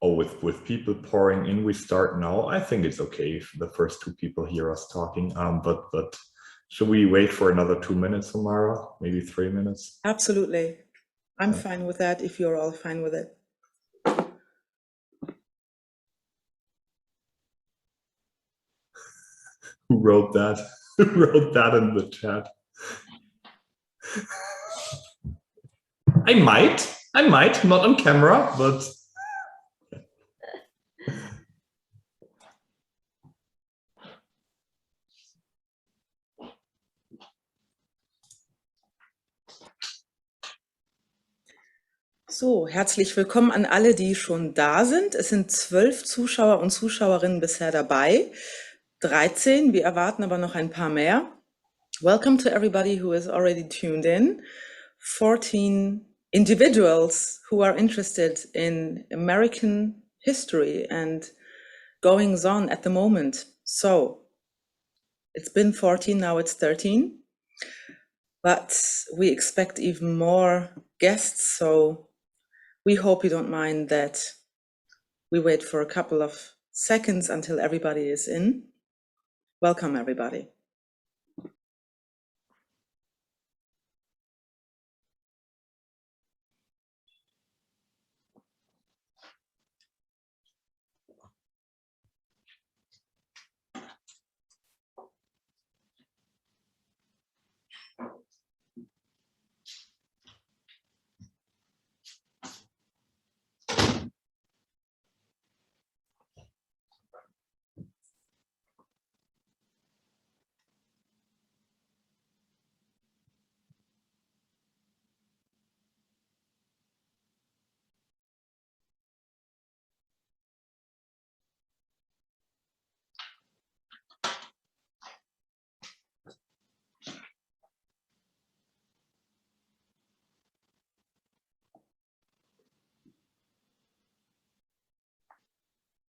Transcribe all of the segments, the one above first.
Oh, with people pouring in, we start now. I think it's okay if the first two people hear us talking. But should we wait for another 2 minutes, Samara? Maybe 3 minutes? Absolutely. I'm fine with that if you're all fine with it. Who wrote that? Who wrote that in the chat? I might, not on camera, but So, herzlich willkommen an alle, die schon da sind. Es sind 12 Zuschauer und Zuschauerinnen bisher dabei. 13, wir erwarten aber noch ein paar mehr. Welcome to everybody who is already tuned in. 14 individuals who are interested in American history and goings on at the moment. So, it's been 14, now it's 13. But we expect even more guests, so we hope you don't mind that we wait for a couple of seconds until everybody is in. Welcome, everybody.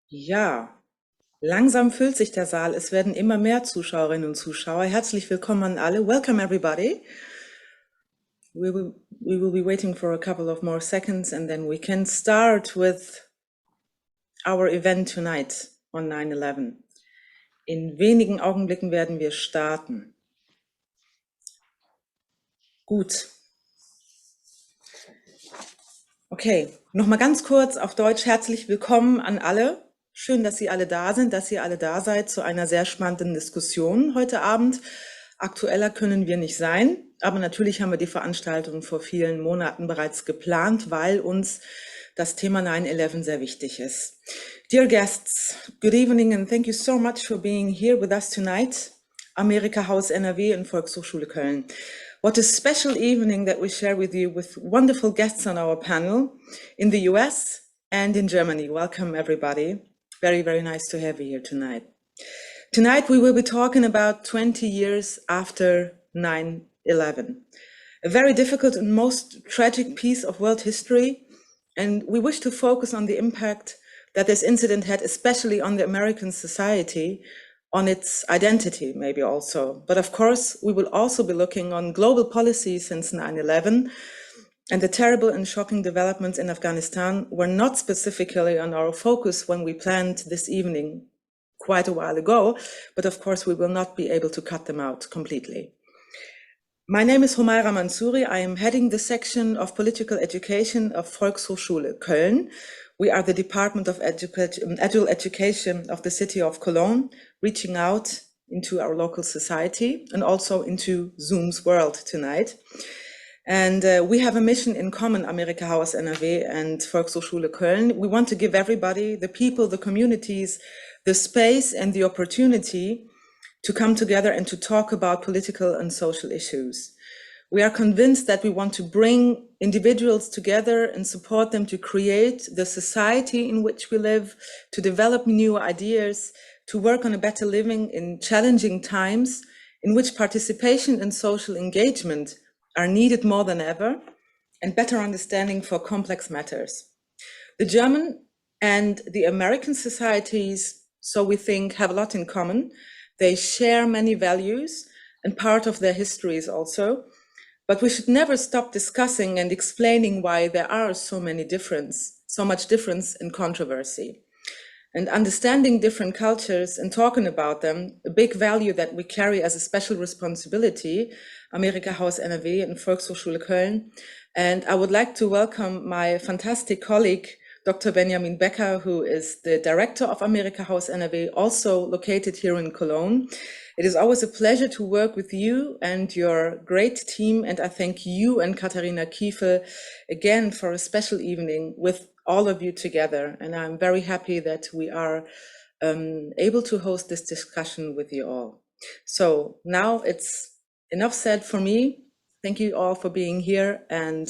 Ja, langsam füllt sich der Saal. Es werden immer mehr Zuschauerinnen und Zuschauer. Herzlich willkommen an alle. Welcome, everybody. We will be waiting for a couple of more seconds and then we can start with our event tonight on 9/11. In wenigen Augenblicken werden wir starten. Gut. Okay, nochmal ganz kurz auf Deutsch. Herzlich willkommen an alle. Schön, dass Sie alle da sind, dass ihr alle da seid zu einer sehr spannenden Diskussion heute Abend. Aktueller können wir nicht sein, aber natürlich haben wir die Veranstaltung vor vielen Monaten bereits geplant, weil uns das Thema 9/11 sehr wichtig ist. Dear guests, good evening and thank you so much for being here with us tonight. Amerika Haus NRW und Volkshochschule Köln. What a special evening that we share with you with wonderful guests on our panel in the US and in Germany. Welcome, everybody. Very, very nice to have you here tonight. Tonight, we will be talking about 20 years after 9/11, a very difficult and most tragic piece of world history. And we wish to focus on the impact that this incident had, especially on the American society, on its identity, maybe also. But of course, we will also be looking on global policy since 9/11, and the terrible and shocking developments in Afghanistan were not specifically on our focus when we planned this evening quite a while ago, but of course, we will not be able to cut them out completely. My name is Humaira Mansouri. I am heading the section of political education of Volkshochschule Köln. We are the Department of Adult Education of the city of Cologne, reaching out into our local society and also into Zoom's world tonight. And we have a mission in common, Amerika Haus NRW and Volkshochschule Köln. We want to give everybody, the people, the communities, the space and the opportunity to come together and to talk about political and social issues. We are convinced that we want to bring individuals together and support them to create the society in which we live, to develop new ideas, to work on a better living in challenging times in which participation and social engagement are needed more than ever, and better understanding for complex matters. The German and the American societies, so we think, have a lot in common. They share many values and part of their histories also. But we should never stop discussing and explaining why there are so much difference and controversy. And understanding different cultures and talking about them, a big value that we carry as a special responsibility, Amerika Haus NRW and Volkshochschule Köln. And I would like to welcome my fantastic colleague, Dr. Benjamin Becker, who is the director of Amerika Haus NRW, also located here in Cologne. It is always a pleasure to work with you and your great team. And I thank you and Katharina Kiefel again for a special evening with all of you together. And I'm very happy that we are able to host this discussion with you all. So now it's enough said for me. Thank you all for being here. And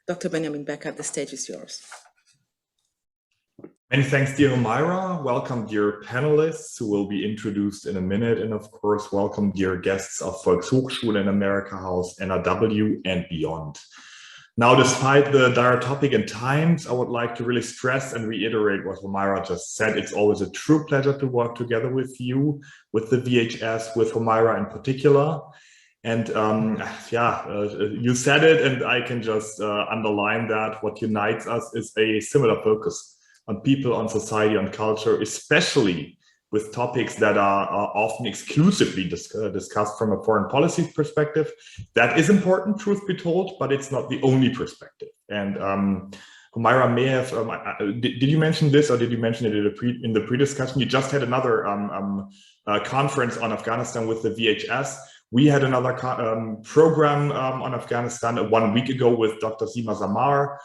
Dr. Benjamin Becker, the stage is yours. Many thanks, dear Humaira. Welcome, dear panelists who will be introduced in a minute. And of course, welcome, dear guests of Volkshochschule and Amerika Haus, NRW and beyond. Now, despite the dire topic and times, I would like to really stress and reiterate what Humaira just said. It's always a true pleasure to work together with you, with the VHS, with Humaira in particular. And you said it, and I can just underline that. What unites us is a similar focus on people, on society, on culture, especially with topics that are often exclusively discussed from a foreign policy perspective. That is important, truth be told, but it's not the only perspective. And Humaira may have, did you mention this, or did you mention it in the pre-discussion? You just had another conference on Afghanistan with the VHS. We had another program on Afghanistan 1 week ago with Dr. Sima Samar,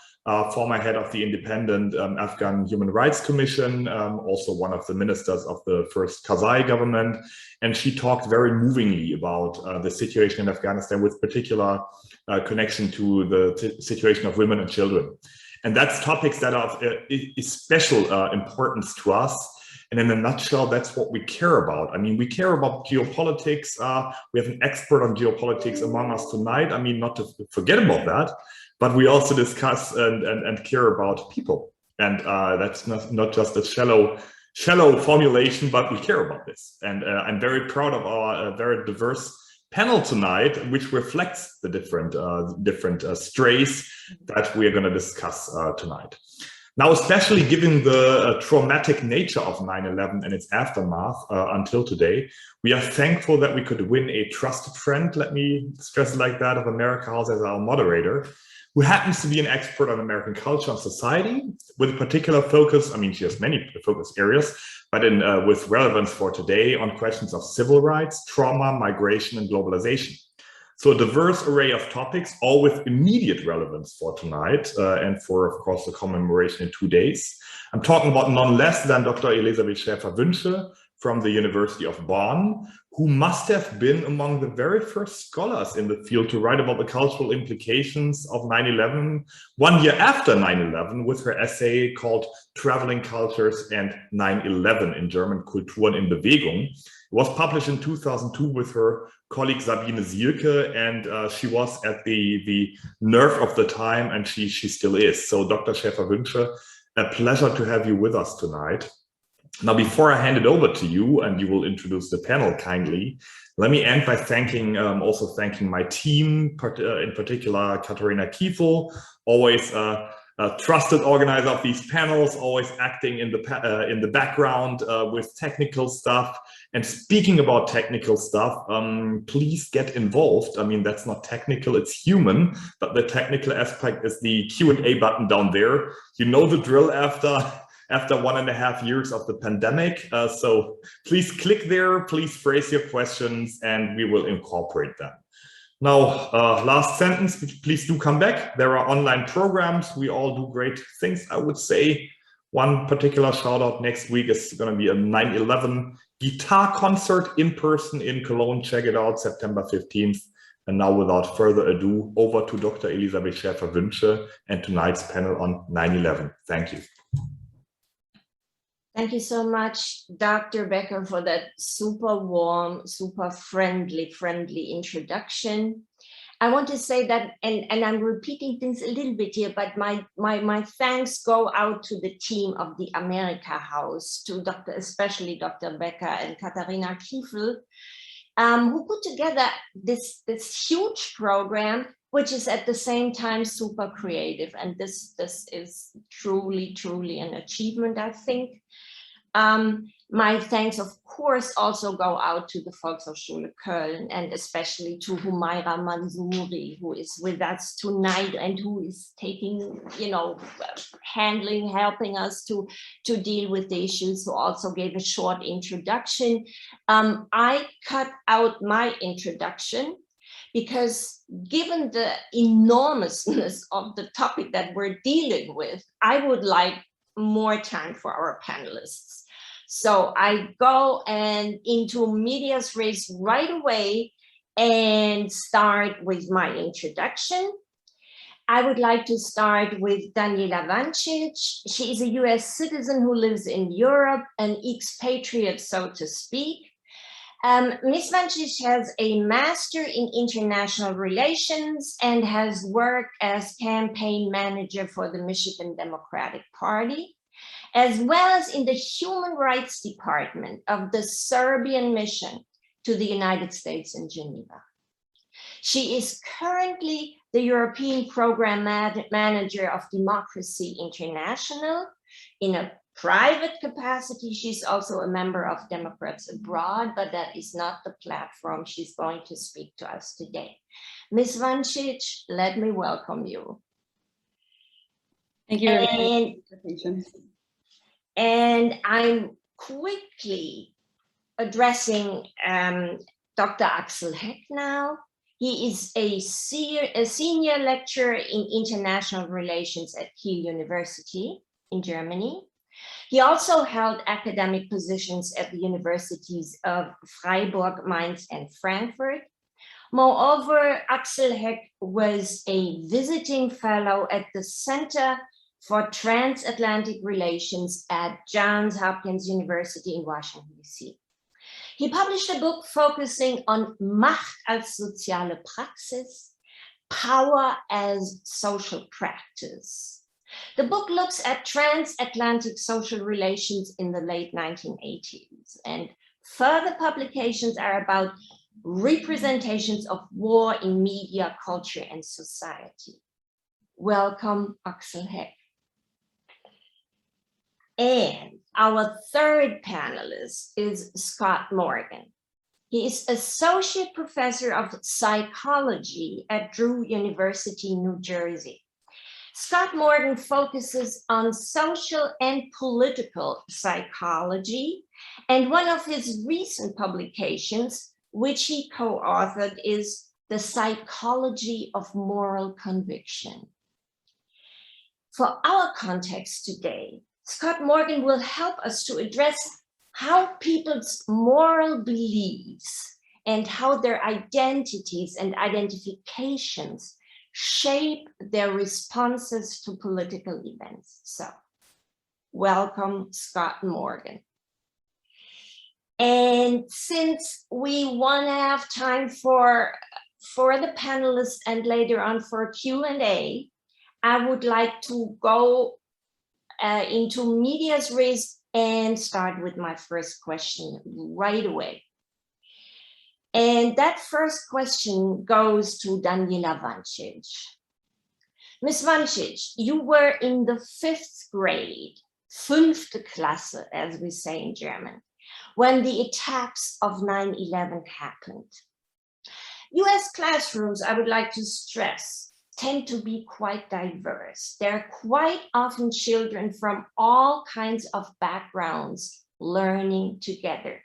former head of the independent Afghan Human Rights Commission, also one of the ministers of the first Karzai government. And she talked very movingly about the situation in Afghanistan with particular connection to the situation of women and children. And that's topics that are of special importance to us. And in a nutshell, that's what we care about. I mean, we care about geopolitics. We have an expert on geopolitics among us tonight. I mean, not to forget about that, but we also discuss and care about people. And that's not just a shallow formulation, but we care about this. And I'm very proud of our very diverse panel tonight, which reflects the different strays that we are going to discuss tonight. Now, especially given the traumatic nature of 9/11 and its aftermath until today, we are thankful that we could win a trusted friend, let me stress it like that, of Amerika Haus as our moderator, who happens to be an expert on American culture and society, with a particular focus. I mean, she has many focus areas, but with relevance for today on questions of civil rights, trauma, migration, and globalization. So a diverse array of topics, all with immediate relevance for tonight and for, of course, the commemoration in 2 days. I'm talking about none less than Dr. Elisabeth Schäfer-Wünsche from the University of Bonn, who must have been among the very first scholars in the field to write about the cultural implications of 9/11, 1 year after 9/11, with her essay called Traveling Cultures and 9/11 in German, Kulturen in Bewegung. It was published in 2002 with her colleague Sabine Sielke, and she was at the nerve of the time, and she still is. So Dr. Schäfer-Wünsche, a pleasure to have you with us tonight. Now, before I hand it over to you, and you will introduce the panel kindly, let me end by also thanking my team, in particular Katharina Kiefel, always a trusted organizer of these panels, always acting in the background with technical stuff. And speaking about technical stuff, please get involved. I mean, that's not technical, it's human, but the technical aspect is the Q&A button down there. You know the drill after 1.5 years of the pandemic. So please click there, please phrase your questions, and we will incorporate them. Now, last sentence, please do come back. There are online programs. We all do great things, I would say. One particular shout out next week is going to be a 9/11 guitar concert in person in Cologne. Check it out, September 15th. And now, without further ado, over to Dr. Elisabeth Schäfer-Wünsche and tonight's panel on 9/11. Thank you. Thank you so much, Dr. Becker, for that super warm, super friendly introduction. I want to say that, and I'm repeating things a little bit here, but my thanks go out to the team of the Amerika Haus, to especially Dr. Becker and Katharina Kiefel, who put together this huge program which is at the same time super creative. And this is truly an achievement, I think. My thanks, of course, also go out to the Volkshochschule Köln, and especially to Humaira Mansouri, who is with us tonight and who is taking, helping us to deal with the issues, who also gave a short introduction. I cut out my introduction because given the enormousness of the topic that we're dealing with, I would like more time for our panelists. So I go into medias res right away and start with my introduction. I would like to start with Daniela Vancic. She is a US citizen who lives in Europe, an expatriate, so to speak. Ms. Vancic has a master in international relations and has worked as campaign manager for the Michigan Democratic Party, as well as in the Human Rights Department of the Serbian mission to the United States in Geneva. She is currently the European Program Manager of Democracy International. In a private capacity, she's also a member of Democrats Abroad, but that is not the platform she's going to speak to us today. Ms. Vancic, let me welcome you. Thank you very much. And I'm quickly addressing Dr. Axel Heck now. He is a senior lecturer in international relations at Kiel University in Germany. He also held academic positions at the universities of Freiburg, Mainz, and Frankfurt. Moreover, Axel Heck was a visiting fellow at the Center for Transatlantic Relations at Johns Hopkins University in Washington, D.C. He published a book focusing on Macht als soziale Praxis, power as social practice. The book looks at transatlantic social relations in the late 1980s, and further publications are about representations of war in media, culture, and society. Welcome, Axel Heck. And our third panelist is Scott Morgan. He is Associate Professor of Psychology at Drew University, New Jersey. Scott Morgan focuses on social and political psychology, and one of his recent publications, which he co-authored, is The Psychology of Moral Conviction. For our context today, Scott Morgan will help us to address how people's moral beliefs and how their identities and identifications shape their responses to political events. So, welcome, Scott Morgan. And since we want to have time for the panelists and later on for Q&A, I would like to go into medias res and start with my first question right away. And that first question goes to Daniela Vancic. Ms. Vancic, you were in the 5th grade, 5. Klasse, as we say in German, when the attacks of 9/11 happened. US classrooms, I would like to stress, tend to be quite diverse. There are quite often children from all kinds of backgrounds learning together.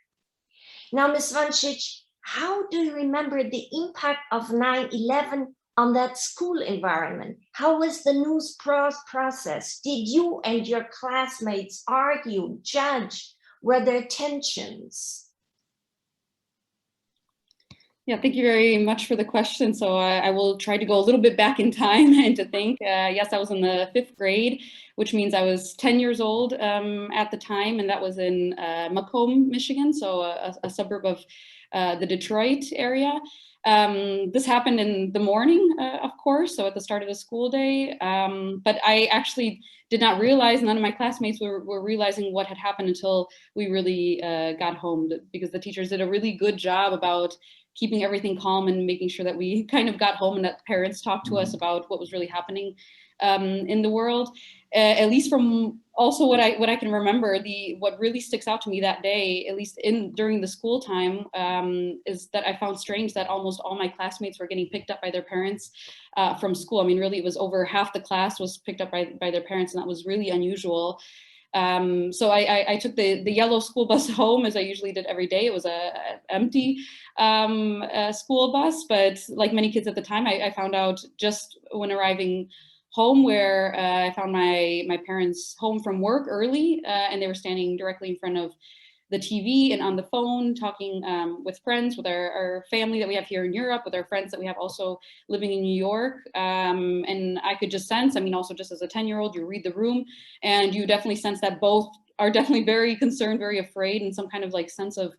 Now, Ms. Vancic, how do you remember the impact of 9/11 on that school environment? How was the news process? Did you and your classmates argue, judge? Were there tensions? Yeah, thank you very much for the question. So I will try to go a little bit back in time and to think. Yes, I was in the 5th grade, which means I was 10 years old at the time, and that was in Macomb, Michigan, so a suburb of the Detroit area. This happened in the morning, of course, so at the start of the school day. But I actually did not realize, none of my classmates were realizing what had happened until we really got home, because the teachers did a really good job about keeping everything calm and making sure that we kind of got home and that parents talked to us about what was really happening in the world. At least from also what I can remember, what really sticks out to me that day, at least during the school time, is that I found strange that almost all my classmates were getting picked up by their parents from school. I mean, really, it was over half the class was picked up by their parents, and that was really unusual. So I took the yellow school bus home, as I usually did every day. It was a empty school bus, but like many kids at the time, I found out just when arriving home, where I found my parents home from work early, and they were standing directly in front of the TV and on the phone talking with friends, with our family that we have here in Europe, with our friends that we have also living in New York. And I could just sense, I mean, also just as a 10-year-old, you read the room and you definitely sense that both are definitely very concerned, very afraid, and some kind of like sense of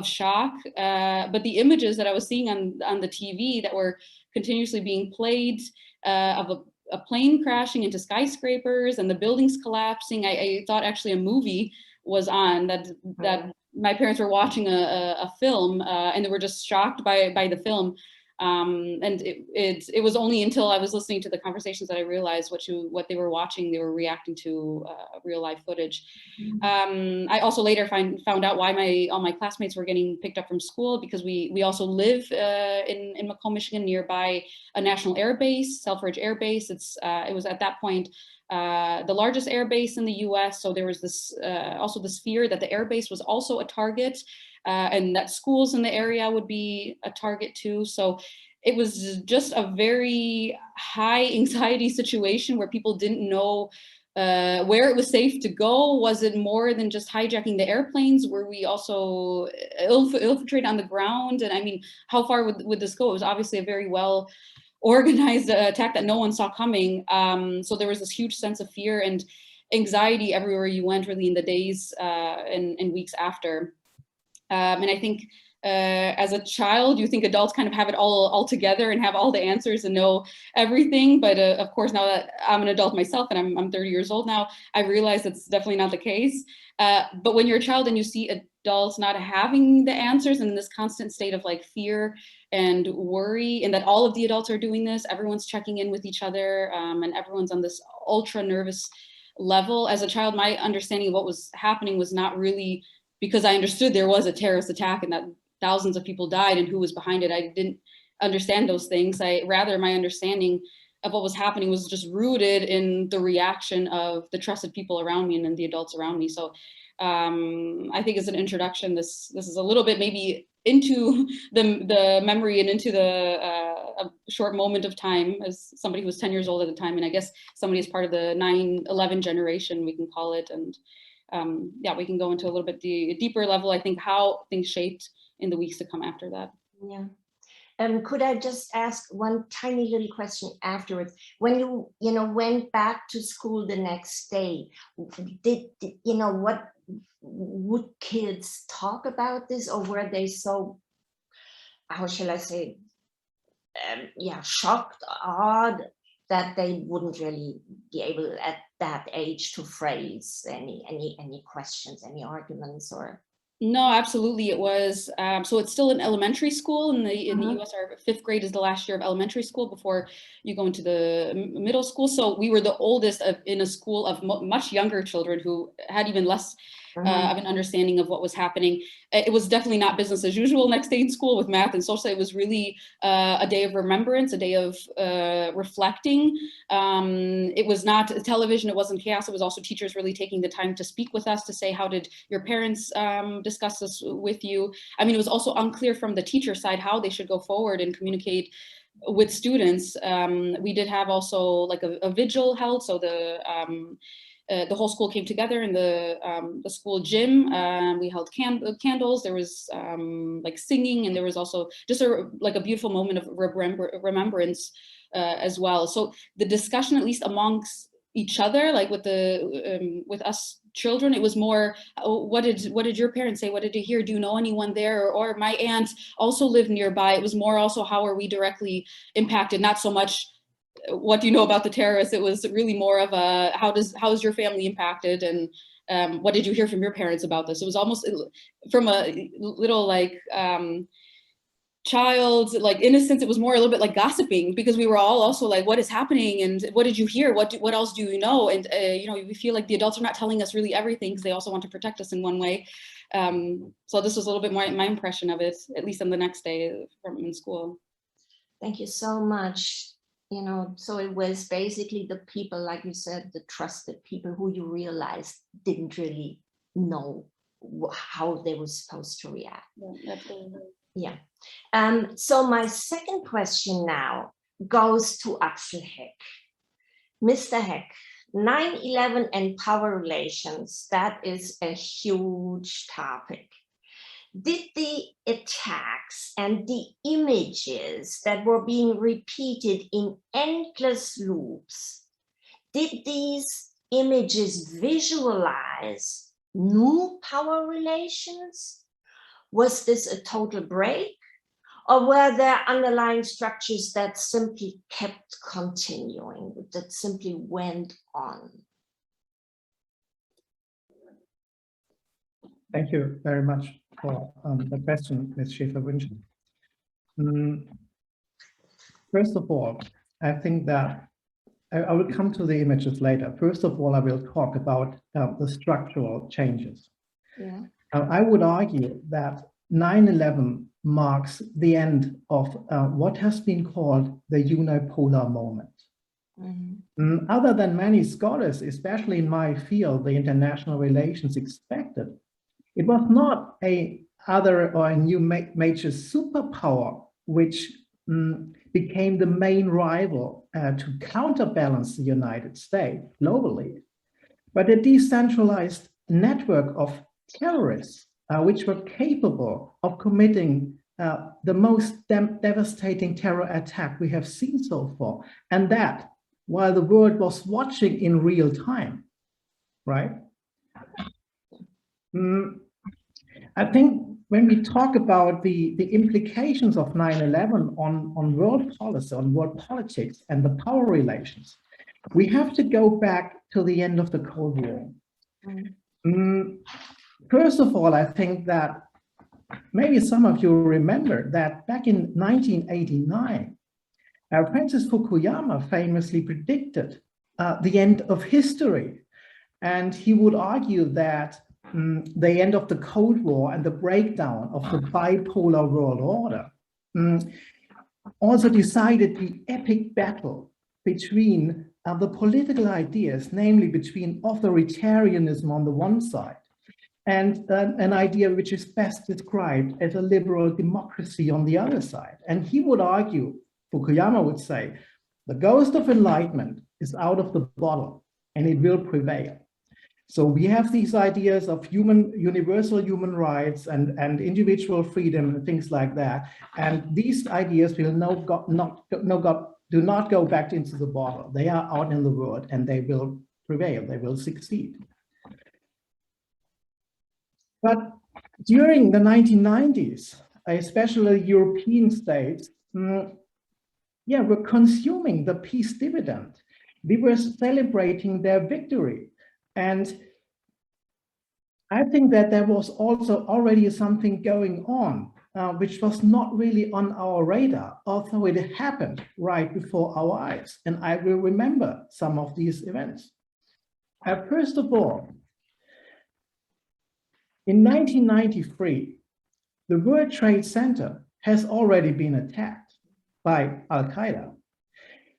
shock. But the images that I was seeing on the TV that were continuously being played of a plane crashing into skyscrapers and the buildings collapsing, I thought actually a movie was on, that my parents were watching a film, and they were just shocked by the film. And it was only until I was listening to the conversations that I realized what they were watching. They were reacting to real life footage. I also later found out why all my classmates were getting picked up from school, because we also live in Macomb, Michigan, nearby a national air base, Selfridge Air Base. It was at that point the largest air base in the US. So there was this also this fear that the air base was also a target, and that schools in the area would be a target too. So it was just a very high anxiety situation where people didn't know where it was safe to go. Was it more than just hijacking the airplanes? Were we also infiltrate on the ground? And I mean, how far would this go? It was obviously a very well organized attack that no one saw coming. So there was this huge sense of fear and anxiety everywhere you went, really, in the days and weeks after. And I think as a child, you think adults kind of have it all together and have all the answers and know everything. But of course, now that I'm an adult myself and I'm 30 years old now, I realize that's definitely not the case. But when you're a child and you see adults not having the answers and in this constant state of like fear and worry, and that all of the adults are doing this, everyone's checking in with each other, and everyone's on this ultra nervous level. As a child, my understanding of what was happening was not really because I understood there was a terrorist attack and that thousands of people died and who was behind it. I didn't understand those things. Rather, my understanding of what was happening was just rooted in the reaction of the trusted people around me and then the adults around me. So I think as an introduction, this is a little bit maybe into the memory and into a short moment of time as somebody who was 10 years old at the time. And I guess somebody is part of the 9/11 generation, we can call it. And yeah, we can go into a little bit the deeper level, I think, how things shaped in the weeks to come after that. Yeah. Could I just ask one tiny little question afterwards? When you went back to school the next day, did what would kids talk about this, or were they so, how shall I say, shocked, odd, that they wouldn't really be able at that age to phrase any questions, any arguments, or? No, absolutely. It was, so it's still an elementary school in the US. Our 5th grade is the last year of elementary school before you go into the middle school. So we were the oldest in a school of much younger children who had even less of an understanding of what was happening. It was definitely not business as usual next day in school with math and social. It was really a day of remembrance, a day of reflecting. It was not television, it wasn't chaos. It was also teachers really taking the time to speak with us, to say, how did your parents discuss this with you? I mean, it was also unclear from the teacher side how they should go forward and communicate with students. We did have also like a vigil held, so the whole school came together in the school gym. We held candles. There was like singing, and there was also just like a beautiful moment of remembrance as well. So the discussion, at least amongst each other, like with us children, it was more, what did your parents say? What did you hear? Do you know anyone there? Or my aunt also lived nearby. It was more also, how are we directly impacted? Not so much, what do you know about the terrorists? It was really more of a, how is your family impacted? And what did you hear from your parents about this? It was almost from a little like child like innocence. It was more a little bit like gossiping, because we were all also like, what is happening, and what did you hear, what else do you know? And you know, we feel like the adults are not telling us really everything, because they also want to protect us in one way. So this was a little bit more my impression of it, at least on the next day from in school. Thank you so much. You know, so it was basically the people, like you said, the trusted people who you realized didn't really know how they were supposed to react. Yeah, absolutely. Yeah. So my second question now goes to Axel Heck. Mr. Heck, 9/11 and power relations, that is a huge topic. Did the attacks and the images that were being repeated in endless loops, did these images visualize new power relations? Was this a total break, or were there underlying structures that simply kept continuing, that simply went on? Thank you very much for the question, Ms. Schäfer-Wünsch. First of all, I think that I will come to the images later. First of all, I will talk about the structural changes. Yeah. I would argue that 9/11 marks the end of what has been called the unipolar moment. Mm-hmm. Other than many scholars, especially in my field, the international relations, expected, it was not a new major superpower which became the main rival to counterbalance the United States globally, but a decentralized network of terrorists which were capable of committing the most devastating terror attack we have seen so far, and that while the world was watching in real time, right? I think when we talk about the implications of 9/11 on world policy, on world politics and the power relations, we have to go back to the end of the Cold War. First of all, I think that maybe some of you remember that back in 1989, Francis Fukuyama famously predicted the end of history. And he would argue that the end of the Cold War and the breakdown of the bipolar world order also decided the epic battle between the political ideas, namely between authoritarianism on the one side and an idea which is best described as a liberal democracy on the other side. And he would argue, Fukuyama would say, the ghost of enlightenment is out of the bottle and it will prevail. So we have these ideas of universal human rights and individual freedom and things like that. And these ideas will do not go back into the bottle. They are out in the world and they will prevail, they will succeed. But during the 1990s, especially European states, were consuming the peace dividend. We were celebrating their victory. And I think that there was also already something going on, which was not really on our radar, although it happened right before our eyes. And I will remember some of these events. First of all, in 1993, the World Trade Center has already been attacked by Al-Qaeda.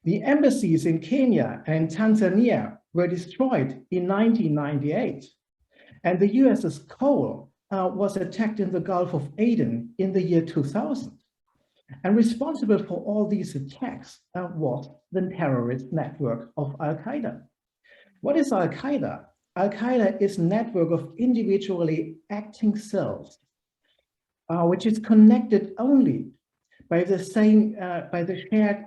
The embassies in Kenya and Tanzania were destroyed in 1998. And the USS Cole was attacked in the Gulf of Aden in the year 2000. And responsible for all these attacks was the terrorist network of Al-Qaeda. What is Al-Qaeda? Al-Qaeda is a network of individually acting cells, which is connected only by the same shared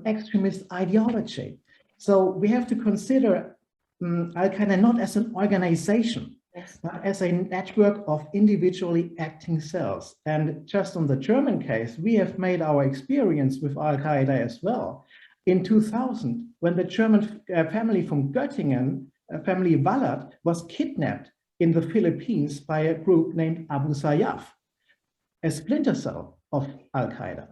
extremist ideology. So we have to consider Al-Qaeda not as an organization, but as a network of individually acting cells. And just on the German case, we have made our experience with Al-Qaeda as well. In 2000, when the German family from Göttingen, family Wallert, was kidnapped in the Philippines by a group named Abu Sayyaf. a splinter cell of Al-Qaeda.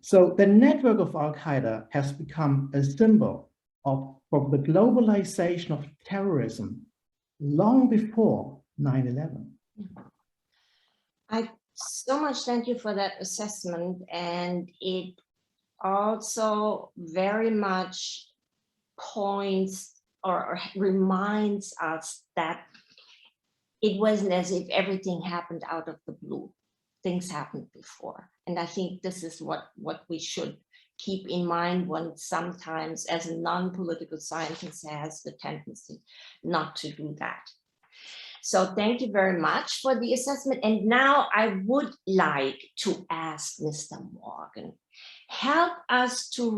So the network of Al-Qaeda has become a symbol of the globalization of terrorism long before 9/11. I so much thank you for that assessment, and it also very much points or reminds us that it wasn't as if everything happened out of the blue. Things happened before. And I think this is what we should keep in mind when sometimes as a non-political scientist has the tendency not to do that. So thank you very much for the assessment. And now I would like to ask Mr. Morgan, help us to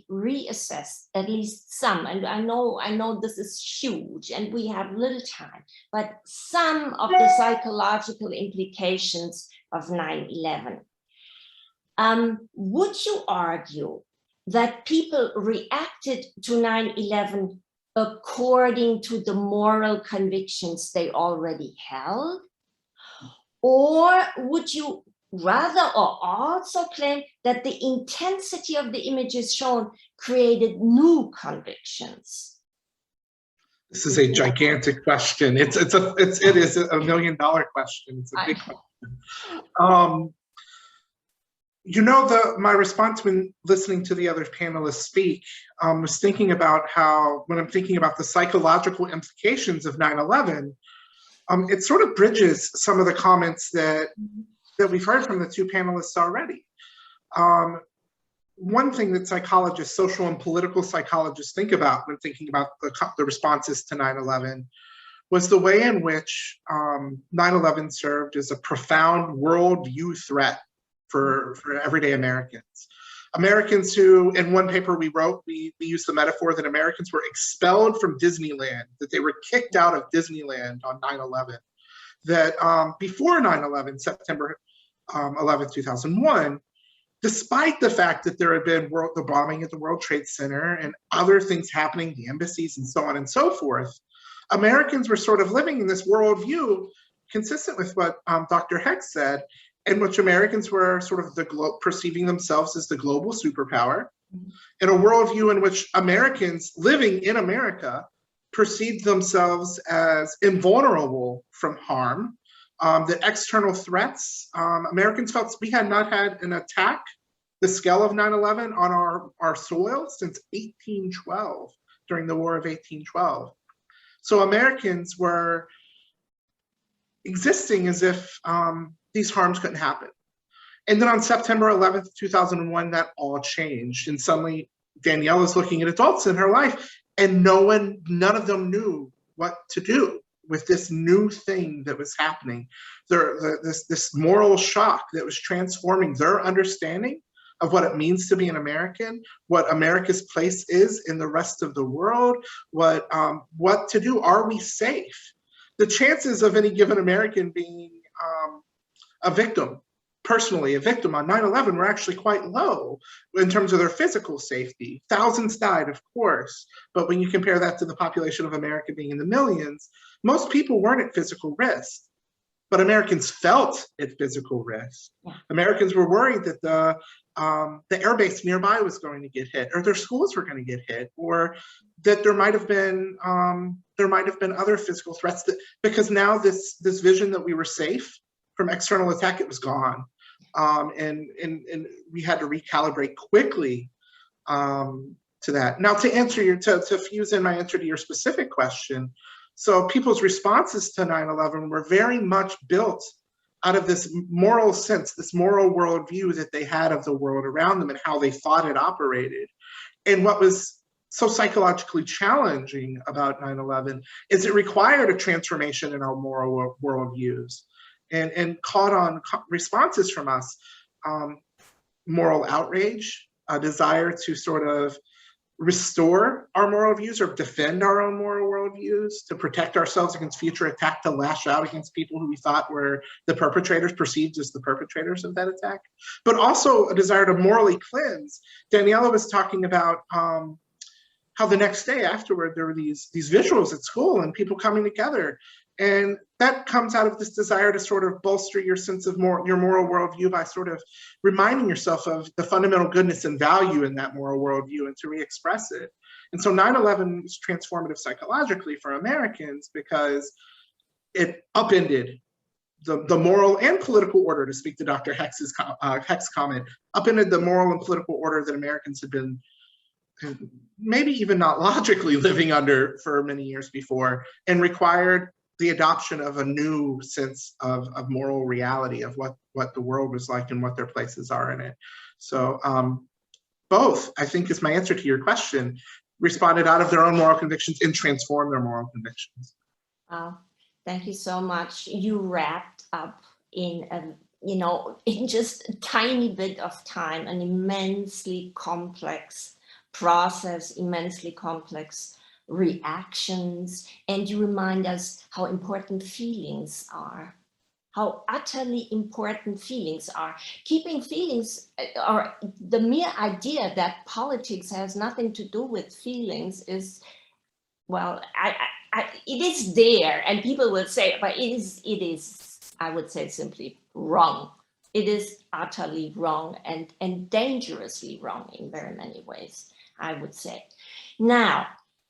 reassess at least some, and I know this is huge and we have little time, but some of the psychological implications of 9/11. Would you argue that people reacted to 9/11 according to the moral convictions they already held? Or would you rather or also claim that the intensity of the images shown created new convictions? This is a gigantic question. It is $1 million question. It's a big question. You know, my response when listening to the other panelists speak was thinking about how, when I'm thinking about the psychological implications of 9/11, it sort of bridges some of the comments that we've heard from the two panelists already. One thing that psychologists, social and political psychologists think about when thinking about the responses to 9/11 was the way in which 9/11 served as a profound worldview threat for everyday Americans. Americans who, in one paper we wrote, we used the metaphor that Americans were expelled from Disneyland, that they were kicked out of Disneyland on 9/11. That before 9/11, September 11, 2001, despite the fact that there had been the bombing at the World Trade Center and other things happening, the embassies and so on and so forth, Americans were sort of living in this worldview consistent with what Dr. Heck said, in which Americans were sort of perceiving themselves as the global superpower, in a worldview in which Americans living in America perceived themselves as invulnerable from harm, that external threats, Americans felt we had not had an attack the scale of 9/11 on our soil since 1812, during the War of 1812. So Americans were existing as if these harms couldn't happen. And then on September 11th, 2001, that all changed. And suddenly Danielle is looking at adults in her life and none of them knew what to do with this new thing that was happening. This moral shock that was transforming their understanding of what it means to be an American, what America's place is in the rest of the world, what to do. Are we safe? The chances of any given American being a victim, personally a victim on 9/11 were actually quite low in terms of their physical safety. Thousands died, of course, but when you compare that to the population of America being in the millions, most people weren't at physical risk, but Americans felt at physical risk. Americans were worried that the airbase nearby was going to get hit, or their schools were going to get hit, or that there might have been other physical threats, because now this vision that we were safe from external attack, it was gone. And we had to recalibrate quickly to that. Now, to fuse in my answer to your specific question, so people's responses to 9/11 were very much built out of this moral sense, this moral worldview that they had of the world around them and how they thought it operated. And what was so psychologically challenging about 9/11 is it required a transformation in our moral worldviews. And caught on responses from us, moral outrage, a desire to sort of restore our moral views or defend our own moral worldviews, to protect ourselves against future attack, to lash out against people who we thought were the perpetrators, perceived as the perpetrators of that attack, but also a desire to morally cleanse. Daniela was talking about how the next day afterward, there were these visuals at school and people coming together And that comes out of this desire to sort of bolster your sense of your moral worldview by sort of reminding yourself of the fundamental goodness and value in that moral worldview and to re-express it. And so 9/11 was transformative psychologically for Americans because it upended the moral and political order, to speak to Dr. Hecht's comment, upended the moral and political order that Americans had been maybe even not logically living under for many years before, and required the adoption of a new sense of moral reality of what the world was like and what their places are in it. So both, I think, is my answer to your question, responded out of their own moral convictions and transformed their moral convictions. Thank you so much. You wrapped up in in just a tiny bit of time, an immensely complex process, immensely complex reactions, and you remind us how important feelings are, how utterly important feelings are. Keeping feelings, or the mere idea that politics has nothing to do with feelings is, well, it is there, and people will say, but it is, I would say simply wrong. It is utterly wrong and dangerously wrong in very many ways, I would say. Now,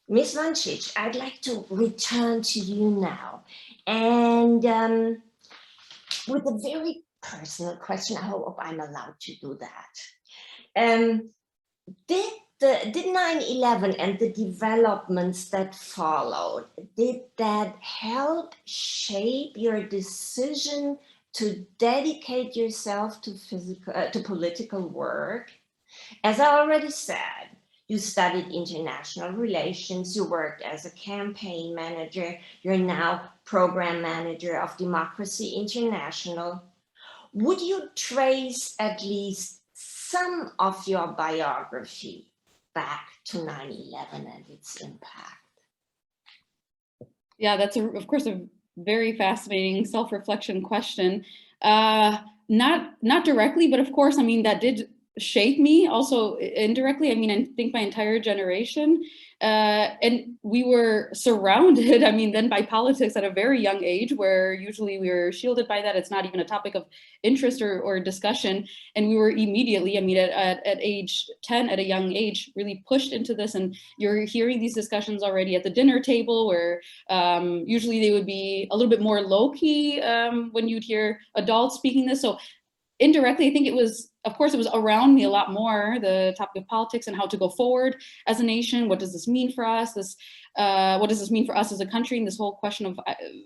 Ms. Vancic, I'd like to return to you now, and with a very personal question. I hope I'm allowed to do that. Did 9/11 and the developments that followed, did that help shape your decision to dedicate yourself to political work? As I already said, you studied international relations, you worked as a campaign manager, you're now program manager of Democracy International. Would you trace at least some of your biography back to 9/11 and its impact? Yeah, that's of course a very fascinating self-reflection question. Not directly, but of course, I mean, that did shape me also indirectly. I mean, I think my entire generation, and we were surrounded, I mean, then by politics at a very young age, where usually we were shielded by that. It's not even a topic of interest or discussion. And we were immediately, I mean, at age 10, at a young age, really pushed into this. And you're hearing these discussions already at the dinner table, where usually they would be a little bit more low-key when you'd hear adults speaking this. So indirectly, I think it was, of course, it was around me a lot more, the topic of politics and how to go forward as a nation. What does this mean for us? What does this mean for us as a country? And this whole question of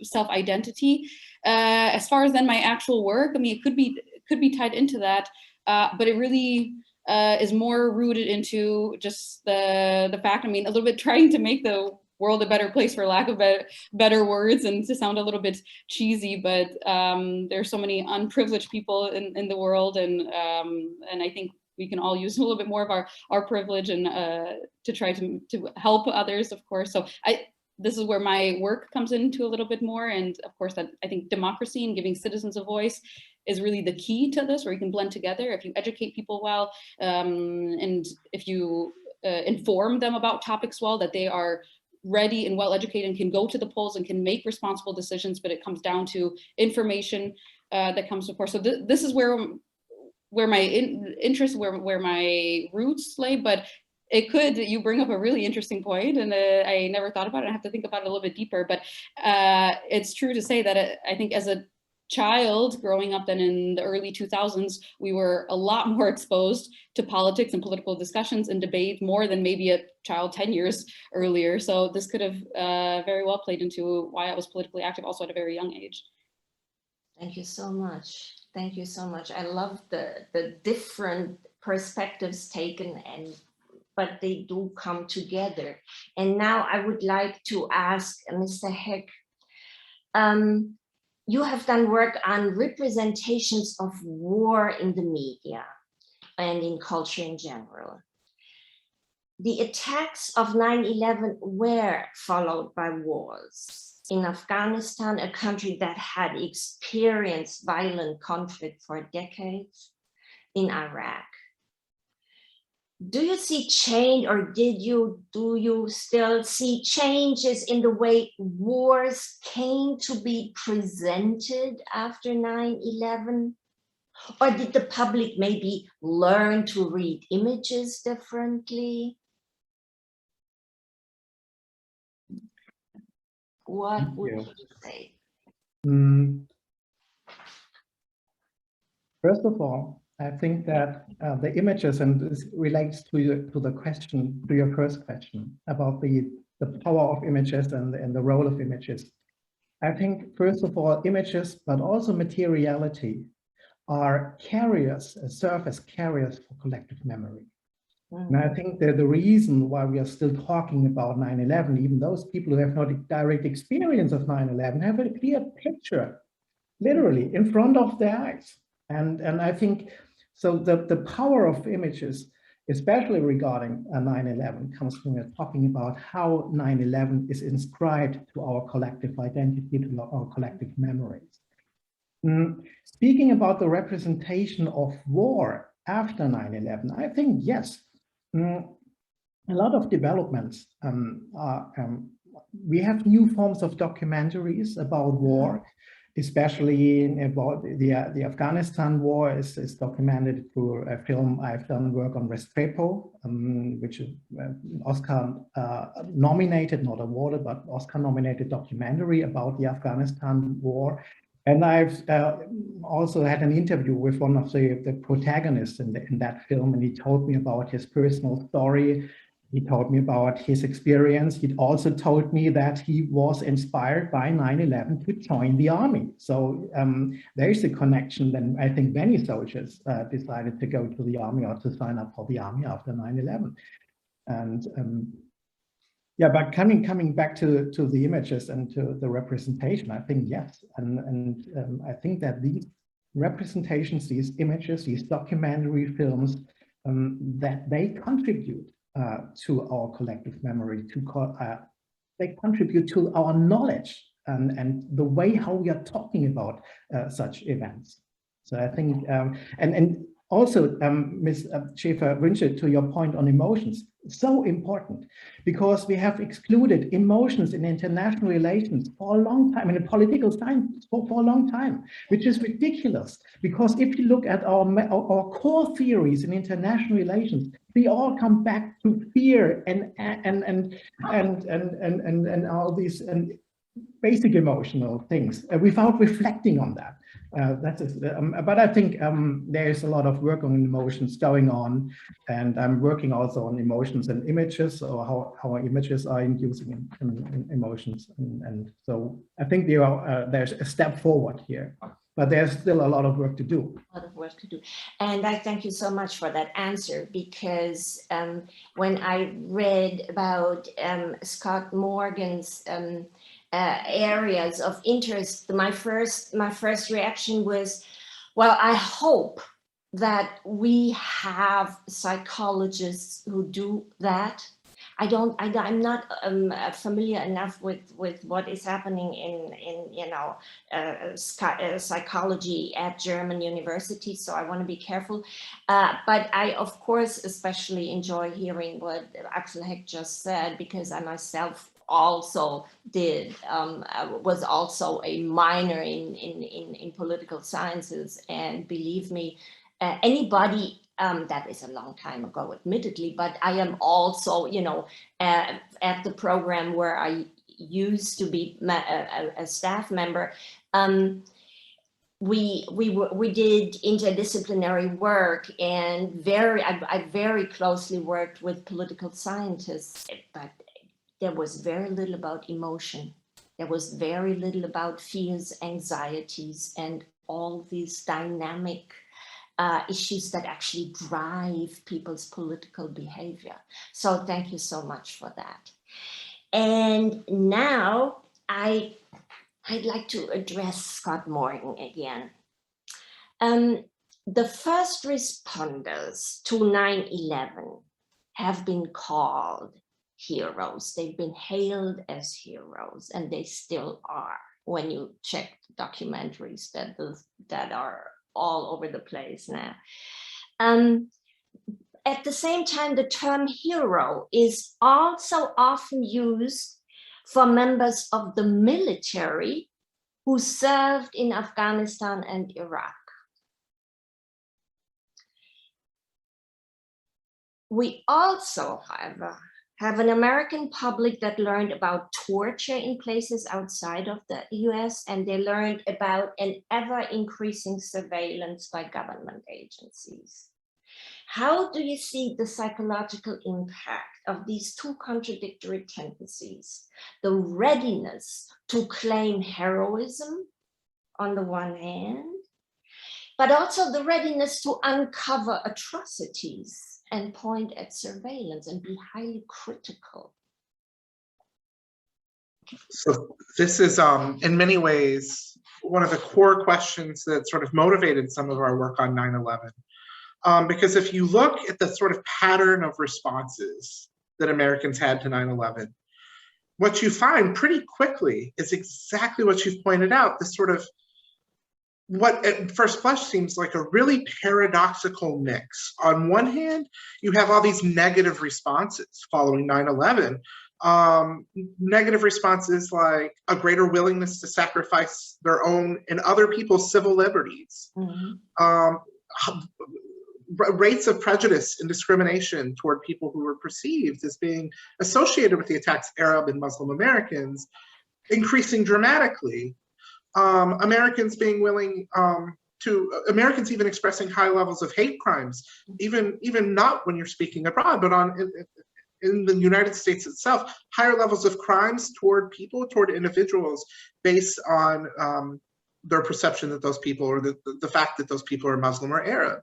self-identity. As far as then my actual work, I mean, it could be tied into that, but it really is more rooted into just the fact, I mean, a little bit trying to make the world a better place, for lack of better words, and to sound a little bit cheesy, but there's so many unprivileged people in the world, and I think we can all use a little bit more of our privilege and to try to help others, of course. So this is where my work comes into a little bit more, and of course that I think democracy and giving citizens a voice is really the key to this, where you can blend together if you educate people well, and if you inform them about topics well, that they are ready and well educated and can go to the polls and can make responsible decisions. But it comes down to information that comes before. So this is where my interest, where my roots lay. But you bring up a really interesting point, and I never thought about it. I have to think about it a little bit deeper. But it's true to say that I think as a child growing up then in the early 2000s, we were a lot more exposed to politics and political discussions and debate more than maybe a child 10 years earlier. So this could have very well played into why I was politically active also at a very young age. Thank you so much. Thank you so much. I love the different perspectives taken, but they do come together. And now I would like to ask Mr. Hecht, you have done work on representations of war in the media and in culture in general. The attacks of 9/11 were followed by wars. In Afghanistan, a country that had experienced violent conflict for decades, in Iraq. do you see change, or do you still see changes in the way wars came to be presented after 9/11? Or did the public maybe learn to read images differently? What would you say? First of all, I think that the images, and this relates to the question, to your first question about the power of images and the role of images. I think, first of all, images, but also materiality, are carriers, serve as carriers for collective memory. And I think that the reason why we are still talking about 9/11, even those people who have not a direct experience of 9/11, have a clear picture, literally, in front of their eyes. And I think, so the power of images, especially regarding 9/11, comes from talking about how 9/11 is inscribed to our collective identity, to our collective memories. Speaking about the representation of war after 9/11, I think, yes, a lot of developments we have new forms of documentaries about war, especially about the Afghanistan war is documented through a film. I've done work on Restrepo, which is Oscar nominated, not awarded, but Oscar nominated documentary about the Afghanistan war. And I've also had an interview with one of the protagonists in that film, and he told me about his personal story. He told me about his experience. He also told me that he was inspired by 9/11 to join the army. So there is a connection. Then I think many soldiers decided to go to the army or to sign up for the army after 9/11. And yeah, but coming back to the images and to the representation, I think yes, and I think that these representations, these images, these documentary films, that they contribute to our collective memory, they contribute to our knowledge and the way how we are talking about such events. So I think, and also, Ms. Schäfer-Wünsche, to your point on emotions, so important, because we have excluded emotions in international relations for a long time, in political science for a long time, which is ridiculous. Because if you look at our core theories in international relations, we all come back to fear and all these basic emotional things without reflecting on that. But I think there's a lot of work on emotions going on, and I'm working also on emotions and images, or how images are inducing emotions, and so I think there's a step forward here, but there's still a lot of work to do. A lot of work to do, and I thank you so much for that answer, because when I read about Scott Morgan's areas of interest, my first reaction was, well, I hope that we have psychologists who do that. I'm not familiar enough with what is happening in psychology at German universities, so I want to be careful. But I, of course, especially enjoy hearing what Axel Heck just said, because I myself also was also a minor in political sciences, and believe me, anybody, that is a long time ago, admittedly, but I am also, at the program where I used to be a staff member, we did interdisciplinary work, and I very closely worked with political scientists, but there was very little about emotion. There was very little about fears, anxieties, and all these dynamic issues that actually drive people's political behavior. So thank you so much for that. And now I'd like to address Scott Morgan again. The first responders to 9/11 have been called heroes. They've been hailed as heroes, and they still are when you check documentaries that are all over the place now. at the same time, the term hero is also often used for members of the military who served in Afghanistan and Iraq. We also, however, have an American public that learned about torture in places outside of the US, and they learned about an ever-increasing surveillance by government agencies. How do you see the psychological impact of these two contradictory tendencies? The readiness to claim heroism on the one hand, but also the readiness to uncover atrocities and point at surveillance and be highly critical. So this is, in many ways, one of the core questions that sort of motivated some of our work on 9/11. Because if you look at the sort of pattern of responses that Americans had to 9/11, what you find pretty quickly is exactly what you've pointed out, this sort of what at first blush seems like a really paradoxical mix. On one hand, you have all these negative responses following 9/11. Negative responses like a greater willingness to sacrifice their own and other people's civil liberties. Rates of prejudice and discrimination toward people who were perceived as being associated with the attacks, Arab and Muslim Americans, increasing dramatically. Americans being willing Americans even expressing high levels of hate crimes, even not when you're speaking abroad, but in the United States itself, higher levels of crimes toward people, toward individuals, based on their perception that those people, or the fact that those people are Muslim or Arab.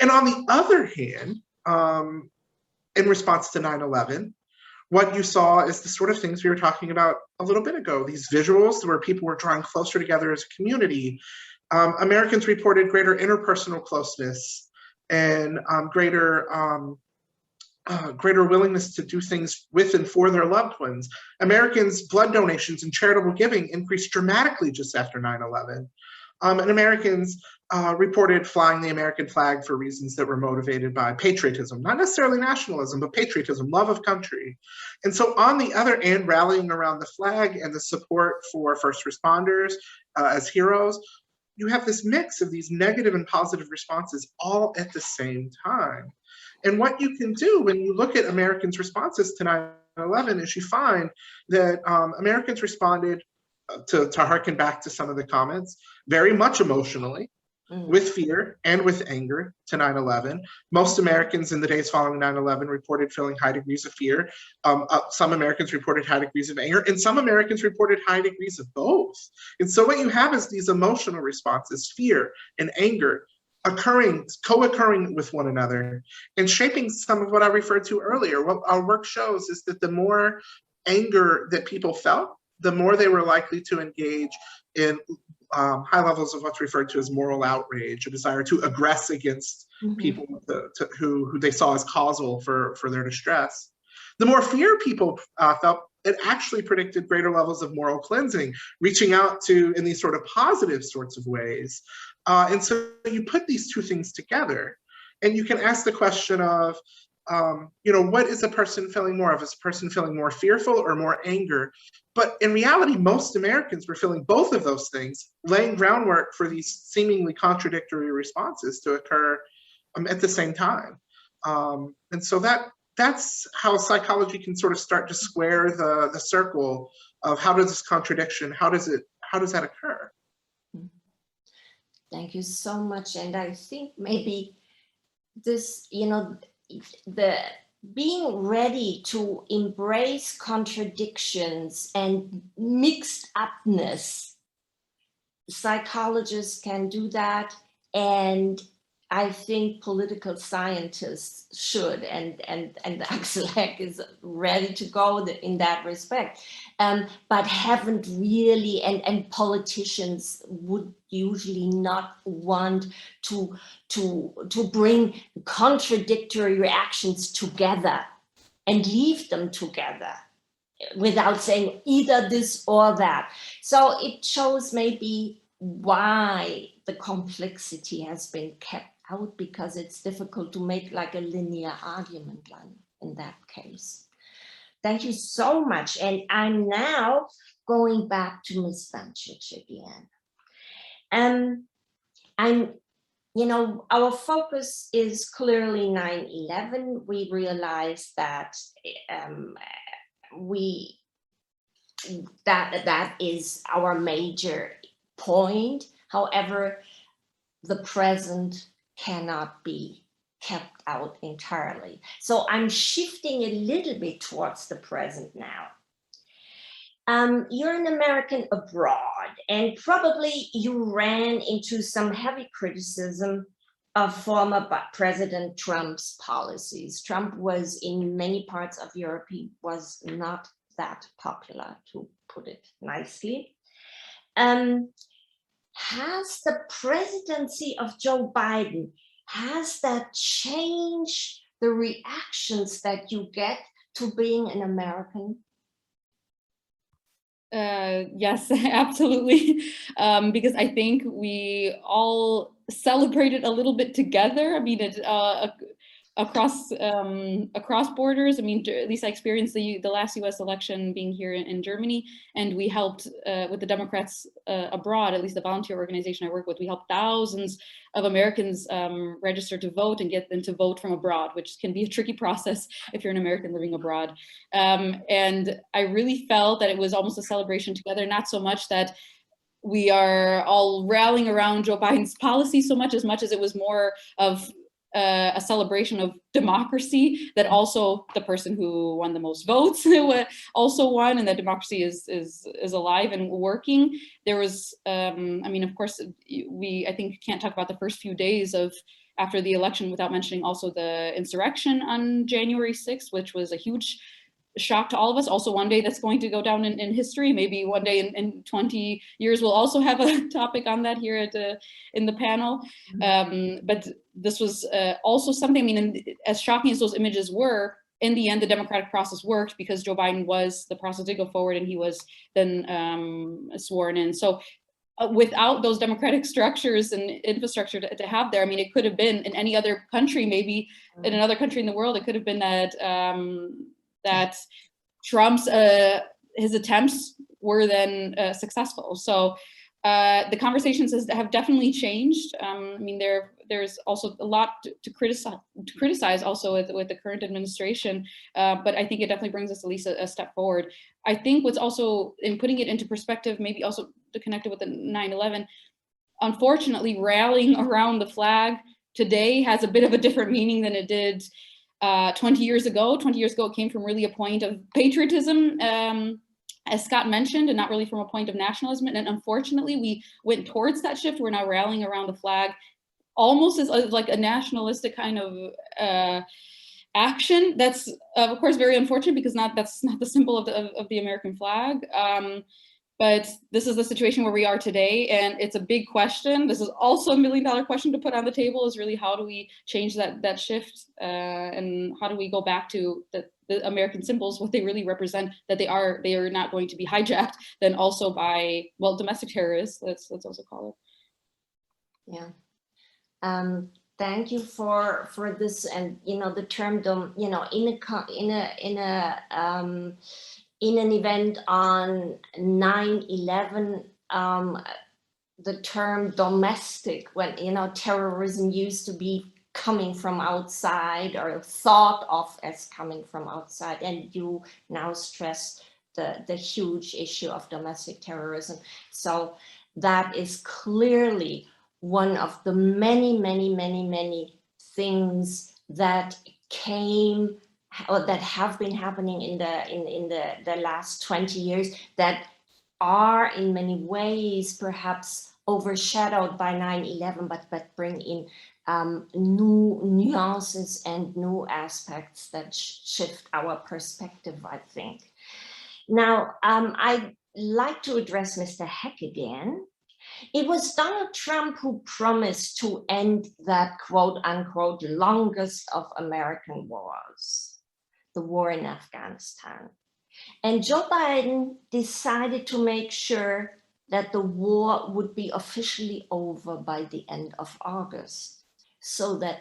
And on the other hand, in response to 9/11, what you saw is the sort of things we were talking about a little bit ago, these visuals where people were drawing closer together as a community. Americans reported greater interpersonal closeness and greater willingness to do things with and for their loved ones. Americans' blood donations and charitable giving increased dramatically just after 9/11. And Americans reported flying the American flag for reasons that were motivated by patriotism, not necessarily nationalism, but patriotism, love of country. And so on the other end, rallying around the flag and the support for first responders as heroes, you have this mix of these negative and positive responses all at the same time. And what you can do when you look at Americans' responses to 9/11 is you find that Americans responded, to harken back to some of the comments, very much emotionally, with fear and with anger to 9/11. Most Americans in the days following 9/11 reported feeling high degrees of fear. Some Americans reported high degrees of anger, and some Americans reported high degrees of both. And so what you have is these emotional responses, fear and anger, co-occurring with one another, and shaping some of what I referred to earlier. What our work shows is that the more anger that people felt, the more they were likely to engage in high levels of what's referred to as moral outrage, a desire to aggress against people who they saw as causal for their distress. The more fear people felt, it actually predicted greater levels of moral cleansing, reaching out to in these sort of positive sorts of ways. And so you put these two things together, and you can ask the question of, what is a person feeling more of? Is a person feeling more fearful or more anger? But in reality, most Americans were feeling both of those things, laying groundwork for these seemingly contradictory responses to occur at the same time. And so that's how psychology can sort of start to square the circle of how does this contradiction, how does that occur? Thank you so much. And I think maybe this, the being ready to embrace contradictions and mixed upness, psychologists can do that, and I think political scientists should, and Axel Heck is ready to go in that respect, but haven't really, and politicians would usually not want to bring contradictory reactions together and leave them together without saying either this or that. So it shows maybe why the complexity has been kept out because it's difficult to make like a linear argument in that case. Thank you so much. And I'm now going back to Ms. Bancic again. Our focus is clearly 9/11. We realize that that is our major point. However, the present cannot be kept out entirely. So I'm shifting a little bit towards the present now. You're an American abroad, and probably you ran into some heavy criticism of former President Trump's policies. Trump was in many parts of Europe, he was not that popular, to put it nicely. Has the presidency of Joe Biden, has that changed the reactions that you get to being an American? Yes, absolutely. Because I think we all celebrated a little bit together. I mean, across borders. I mean, at least I experienced the last U.S. election being here in Germany, and we helped with the Democrats abroad, at least the volunteer organization I work with. We helped thousands of Americans register to vote and get them to vote from abroad, which can be a tricky process if you're an American living abroad. And I really felt that it was almost a celebration together, not so much that we are all rallying around Joe Biden's policy so much as it was more of a celebration of democracy, that also the person who won the most votes also won, and that democracy is alive and working. There was, I mean, of course, I think can't talk about the first few days after the election without mentioning also the insurrection on January 6th, which was a huge shock to all of us. Also one day that's going to go down in history. Maybe one day in 20 years we'll also have a topic on that here in the panel. But this was also something, I mean, as shocking as those images were, in the end the democratic process worked because Joe Biden the process did go forward and he was then sworn in. So without those democratic structures and infrastructure to have there, I mean, it could have been in any other country, maybe in another country in the world, it could have been that Trump's his attempts were then successful. So the conversations have definitely changed. I mean, there's also a lot to criticize also with the current administration, but I think it definitely brings us at least a step forward. I think what's also, in putting it into perspective, maybe also to connect it with the 9/11, unfortunately, rallying around the flag today has a bit of a different meaning than it did 20 years ago. 20 years ago, it came from really a point of patriotism, as Scott mentioned, and not really from a point of nationalism. And unfortunately, we went towards that shift. We're now rallying around the flag almost as like a nationalistic kind of action. That's, of course, very unfortunate because that's not the symbol of the American flag. But this is the situation where we are today, and it's a big question. This is also $1 million question to put on the table, is really how do we change that shift, and how do we go back to the American symbols, what they really represent, that they are not going to be hijacked then also by, well, domestic terrorists, let's also call it. Yeah. Thank you for this, and the term in an event on 9/11, the term domestic, when terrorism used to be coming from outside or thought of as coming from outside, and you now stress the huge issue of domestic terrorism. So that is clearly one of the many, many, many, many things that came or that have been happening in the last 20 years that are in many ways perhaps overshadowed by 9/11, but bring in new nuances and new aspects that shift our perspective, I think. Now, I'd like to address Mr. Heck again. It was Donald Trump who promised to end that quote unquote longest of American wars, the war in Afghanistan. And Joe Biden decided to make sure that the war would be officially over by the end of August. so that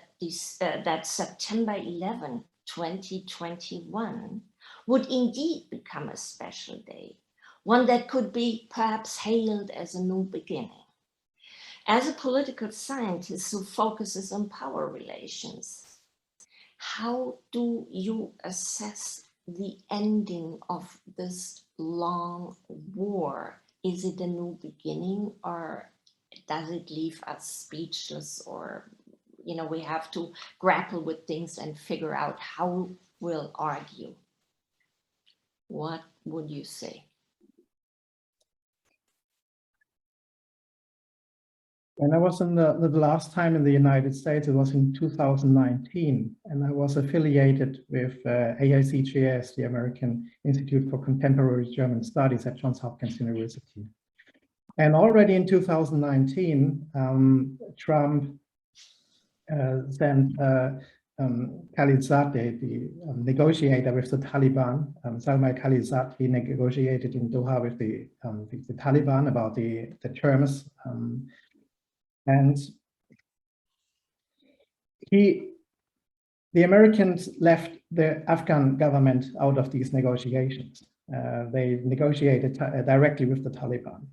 that September 11, 2021 would indeed become a special day, one that could be perhaps hailed as a new beginning. As a political scientist who focuses on power relations, how do you assess the ending of this long war? Is it a new beginning, or does it leave us speechless, or, you know, we have to grapple with things and figure out how we'll argue? What would you say? When I was in the last time in the United States, it was in 2019, and I was affiliated with AICGS, the American Institute for Contemporary German Studies at Johns Hopkins University. And already in 2019, Trump sent Khalilzad, the negotiator with the Taliban, Salman Khalilzad, he negotiated in Doha with the Taliban about the terms. And the Americans left the Afghan government out of these negotiations. They negotiated directly with the Taliban,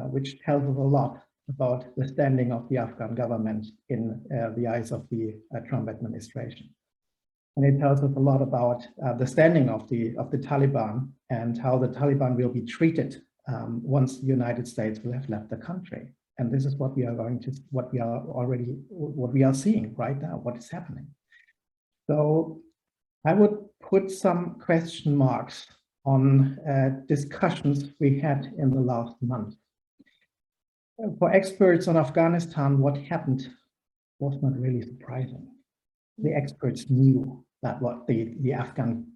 which tells us a lot about the standing of the Afghan government in the eyes of the Trump administration. And it tells us a lot about the standing of the Taliban and how the Taliban will be treated once the United States will have left the country. And this is what we are seeing right now, what is happening. So I would put some question marks on discussions we had in the last month. For experts on Afghanistan, what happened was not really surprising. The experts knew that what the Afghan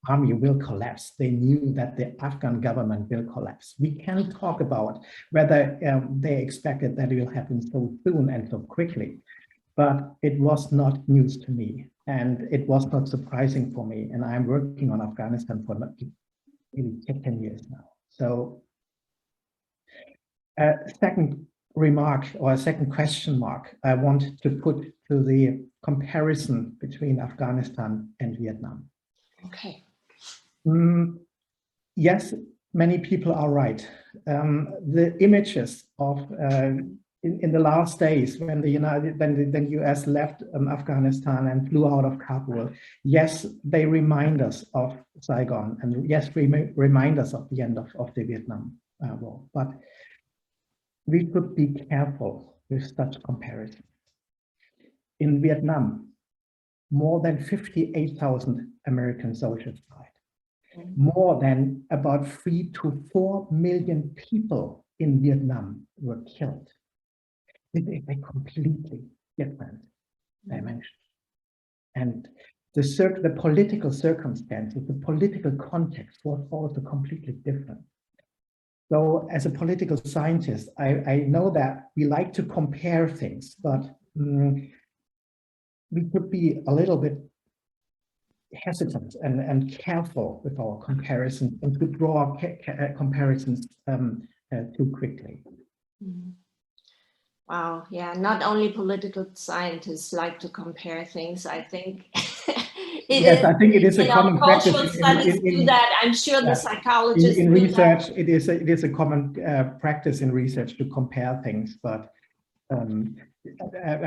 army will collapse. They knew that the Afghan government will collapse. We can talk about whether they expected that it will happen so soon and so quickly, but it was not news to me, and it was not surprising for me. And I'm working on Afghanistan for maybe 10 years now. So a second remark, or a second question mark, I want to put to the comparison between Afghanistan and Vietnam. Okay. Yes, many people are right. The images of in the last days when the US left Afghanistan and flew out of Kabul, yes, they remind us of Saigon, and yes, remind us of the end of the Vietnam War. But we should be careful with such comparison. In Vietnam, more than 58,000 American soldiers died. More than about 3 to 4 million people in Vietnam were killed. This is a completely different dimension. And the political circumstances, the political context was also completely different. So as a political scientist, I know that we like to compare things, but we could be a little bit hesitant and careful with our comparison, and to draw comparisons too quickly. Wow, yeah, not only political scientists like to compare things, I think. I think it is a common practice. Cultural studies do that. I'm sure the psychologists in research, it is a common practice in research to compare things, but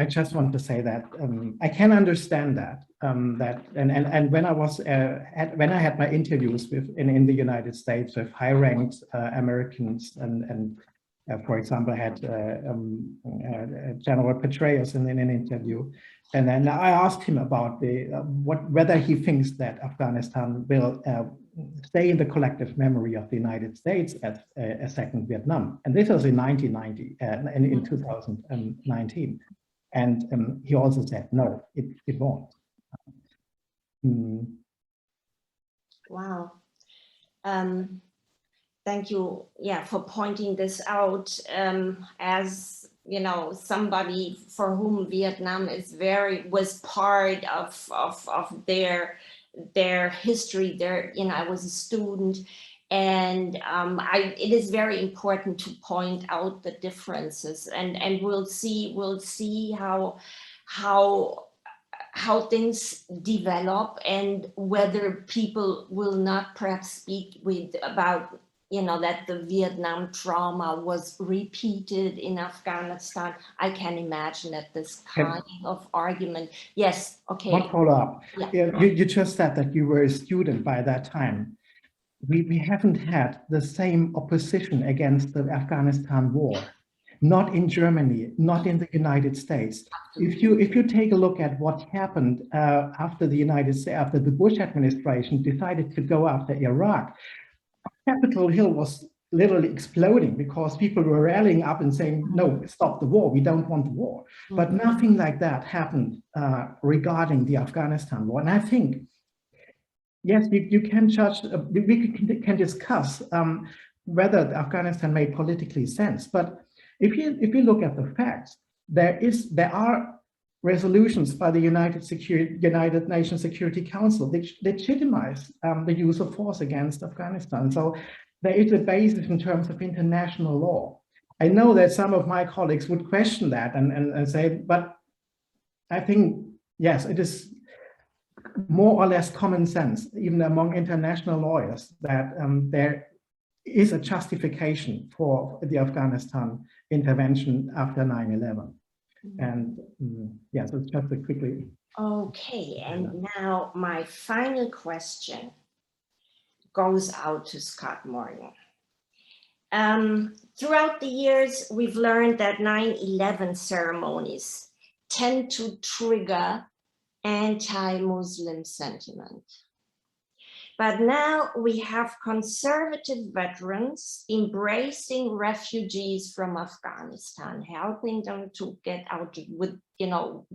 I just want to say that I can understand that and when I was when I had my interviews in the United States with high-ranked Americans, and for example, I had General Petraeus in an interview, and then I asked him about whether he thinks that Afghanistan will stay in the collective memory of the United States as a second Vietnam. And this was in 1990 and in 2019. And he also said, no, it won't. Wow. Thank you, for pointing this out. As you know, somebody for whom Vietnam was part of their history. I was a student, and it is very important to point out the differences, and we'll see how things develop and whether people will not perhaps speak about, you know, that the Vietnam trauma was repeated in Afghanistan. I can imagine that this kind of argument. Yes, okay. One follow-up. Yeah. You just said that you were a student by that time. We haven't had the same opposition against the Afghanistan war. Not in Germany, not in the United States. If you take a look at what happened after the Bush administration decided to go after Iraq, Capitol Hill was literally exploding because people were rallying up and saying, no, stop the war, we don't want the war. But nothing like that happened regarding the Afghanistan war. And I think, yes, you can judge, we can discuss whether Afghanistan made politically sense. But if you look at the facts, there are resolutions by the United Nations Security Council which legitimize the use of force against Afghanistan. So there is a basis in terms of international law. I know that some of my colleagues would question that and say, but I think, yes, it is more or less common sense, even among international lawyers, that there is a justification for the Afghanistan intervention after 9/11. And yes, it's just a quickly. Okay, and now my final question goes out to Scott Morgan. Throughout the years, we've learned that 9/11 ceremonies tend to trigger anti-Muslim sentiment. But now we have conservative veterans embracing refugees from Afghanistan, helping them to get out with, you know,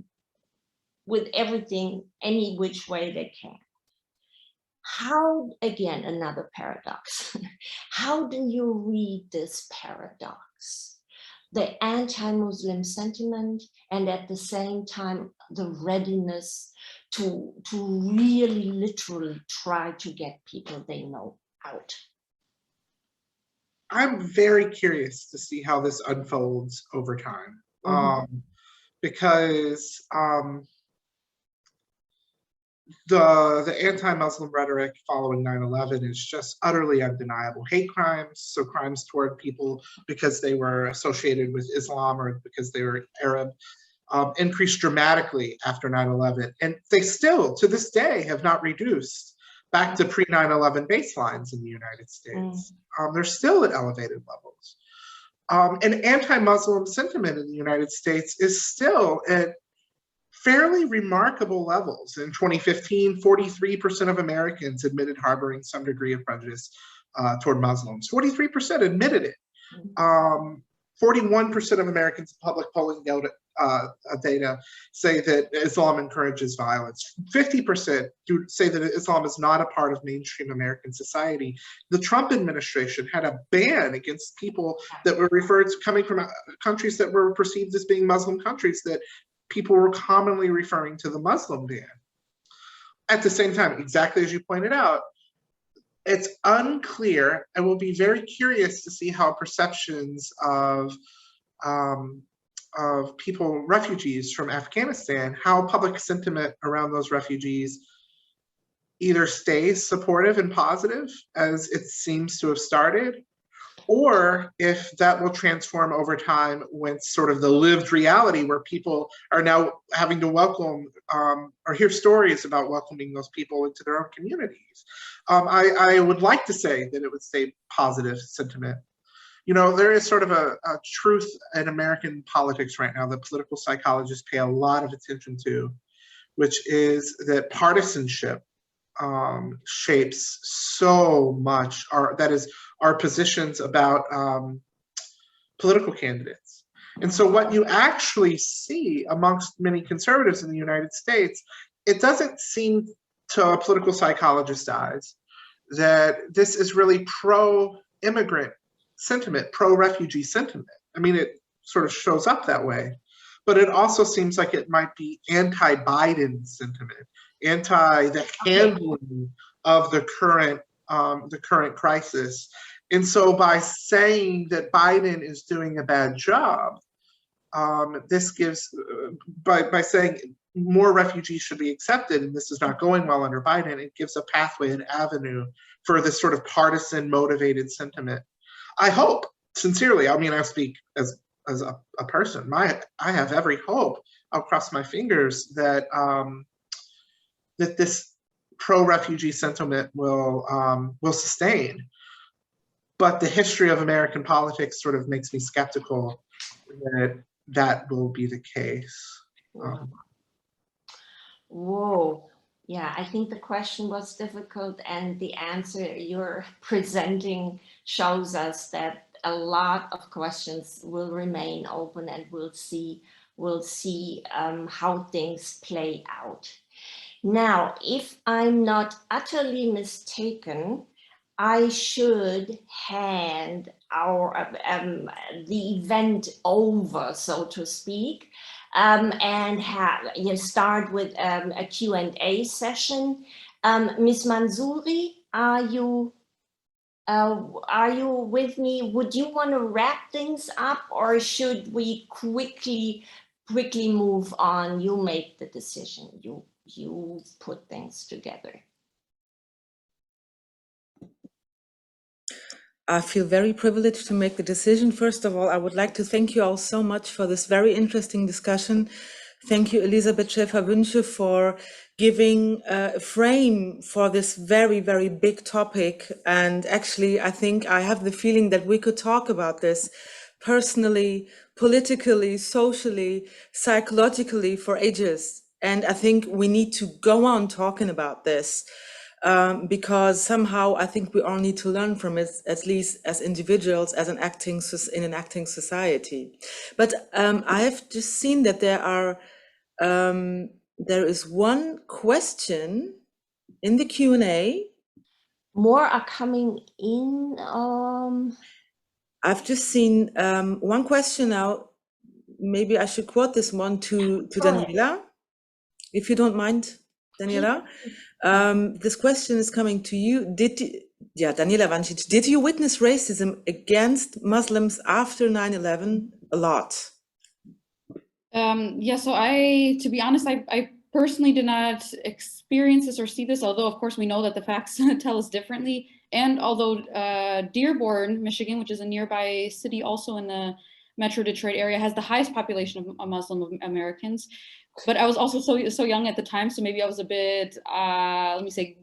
with everything, any which way they can. How, again, another paradox. How do you read this paradox? The anti-Muslim sentiment and at the same time, the readiness to really literally try to get people they know out. I'm very curious to see how this unfolds over time. Because the anti-Muslim rhetoric following 9/11 is just utterly undeniable. Hate crimes, so crimes toward people because they were associated with Islam or because they were Arab, increased dramatically after 9/11. And they still, to this day, have not reduced back to pre-9/11 baselines in the United States. They're still at elevated levels. And anti-Muslim sentiment in the United States is still at fairly remarkable levels. In 2015, 43% of Americans admitted harboring some degree of prejudice toward Muslims. 43% admitted it. 41% of Americans in public polling data say that Islam encourages violence. 50% do say that Islam is not a part of mainstream American society. The Trump administration had a ban against people that were referred to coming from countries that were perceived as being Muslim countries, that people were commonly referring to the Muslim ban. At the same time, exactly as you pointed out, it's unclear, and we'll be very curious to see how perceptions of people, refugees from Afghanistan, how public sentiment around those refugees either stays supportive and positive, as it seems to have started, or if that will transform over time when sort of the lived reality where people are now having to welcome or hear stories about welcoming those people into their own communities. I would like to say that it would stay positive sentiment. You know, there is sort of a truth in American politics right now that political psychologists pay a lot of attention to, which is that partisanship shapes so much our positions about political candidates. And so what you actually see amongst many conservatives in the United States, it doesn't seem to a political psychologist's eyes that this is really pro-immigrant sentiment, pro-refugee sentiment. I mean, it sort of shows up that way, but it also seems like it might be anti-Biden sentiment, anti the handling of the current crisis. And so by saying that Biden is doing a bad job, this gives, by saying more refugees should be accepted, and this is not going well under Biden, it gives a pathway, an avenue for this sort of partisan motivated sentiment. I hope, sincerely, I mean, I speak as a person, I have every hope, I'll cross my fingers that that this pro-refugee sentiment will sustain. But the history of American politics sort of makes me skeptical that that will be the case. Whoa. Yeah, I think the question was difficult, and the answer you're presenting shows us that a lot of questions will remain open, and we'll see how things play out. Now, if I'm not utterly mistaken, I should hand the event over, so to speak, and start with a Q&A session. Ms. Mansouri, are you with me? Would you want to wrap things up, or should we quickly move on? You make the decision. You put things together. I feel very privileged to make the decision. First of all, I would like to thank you all so much for this very interesting discussion. Thank you, Elisabeth Schäfer-Wünsche, for giving a frame for this very, very big topic. And actually, I think I have the feeling that we could talk about this personally, politically, socially, psychologically for ages. And I think we need to go on talking about this. Because somehow I think we all need to learn from it, at least as individuals, in an acting society. But I have just seen that there is one question in the Q&A. More are coming in. I've just seen one question now. Maybe I should quote this one to Daniela, if you don't mind, Daniela. This question is coming to you. Daniela Vancic, did you witness racism against Muslims after 9/11 a lot? Yeah, so to be honest, I personally did not experience this or see this, although of course we know that the facts tell us differently. And although Dearborn, Michigan, which is a nearby city also in the Metro Detroit area, has the highest population of Muslim Americans. But I was also so young at the time, so maybe I was a bit, let me say,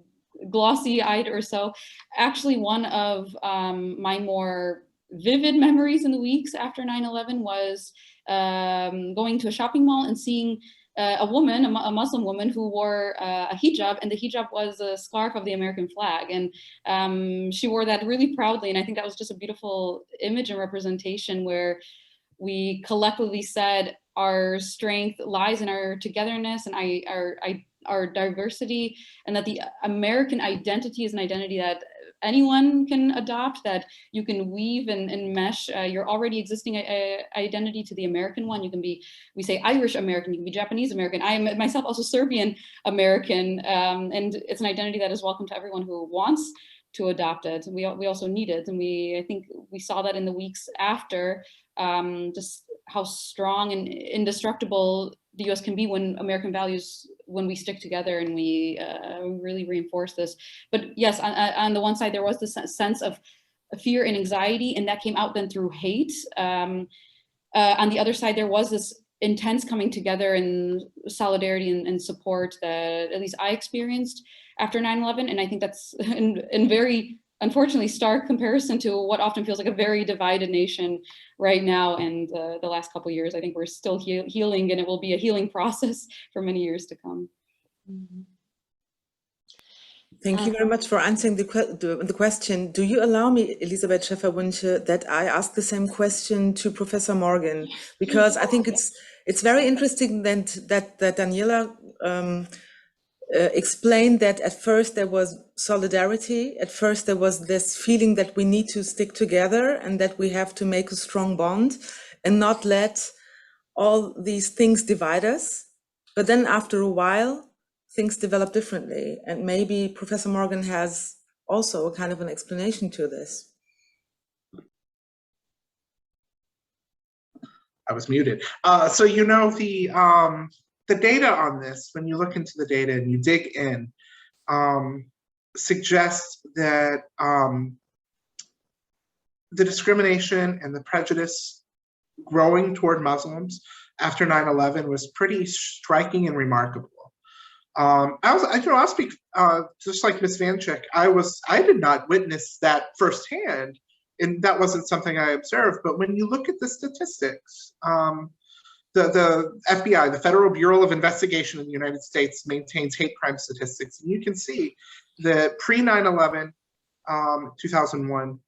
glossy-eyed or so. Actually, one of my more vivid memories in the weeks after 9/11 was going to a shopping mall and seeing a woman, a Muslim woman, who wore a hijab, and the hijab was a scarf of the American flag, and she wore that really proudly. And I think that was just a beautiful image and representation where we collectively said our strength lies in our togetherness and our diversity, and that the American identity is an identity that anyone can adopt, that you can weave and mesh your already existing identity to the American one. You can be, we say Irish American, you can be Japanese American. I am myself also Serbian American, and it's an identity that is welcome to everyone who wants to adopt it. And we also need it, and I think we saw that in the weeks after, just how strong and indestructible the US can be when American values, when we stick together and we really reinforce this. But yes, on the one side, there was this sense of fear and anxiety, and that came out then through hate. On the other side, there was this intense coming together and solidarity and support that at least I experienced after 9/11. And I think that's in very, unfortunately, stark comparison to what often feels like a very divided nation right now. And the last couple of years, I think we're still healing, and it will be a healing process for many years to come. Thank you very much for answering the question. Do you allow me, Elisabeth Schäfer-Wünsche, that I ask the same question to Professor Morgan? Because I think it's very interesting that Daniela explained that at first there was solidarity. At first there was this feeling that we need to stick together and that we have to make a strong bond and not let all these things divide us. But then after a while, things develop differently. And maybe Professor Morgan has also a kind of an explanation to this. I was muted. So you know the data on this, when you look into the data and you dig in, suggests that the discrimination and the prejudice growing toward Muslims after 9/11 was pretty striking and remarkable. I'll speak just like Ms. Vanchik. I did not witness that firsthand, and that wasn't something I observed. But when you look at the statistics, the FBI, the Federal Bureau of Investigation in the United States, maintains hate crime statistics, and you can see that pre 9/11, 2001.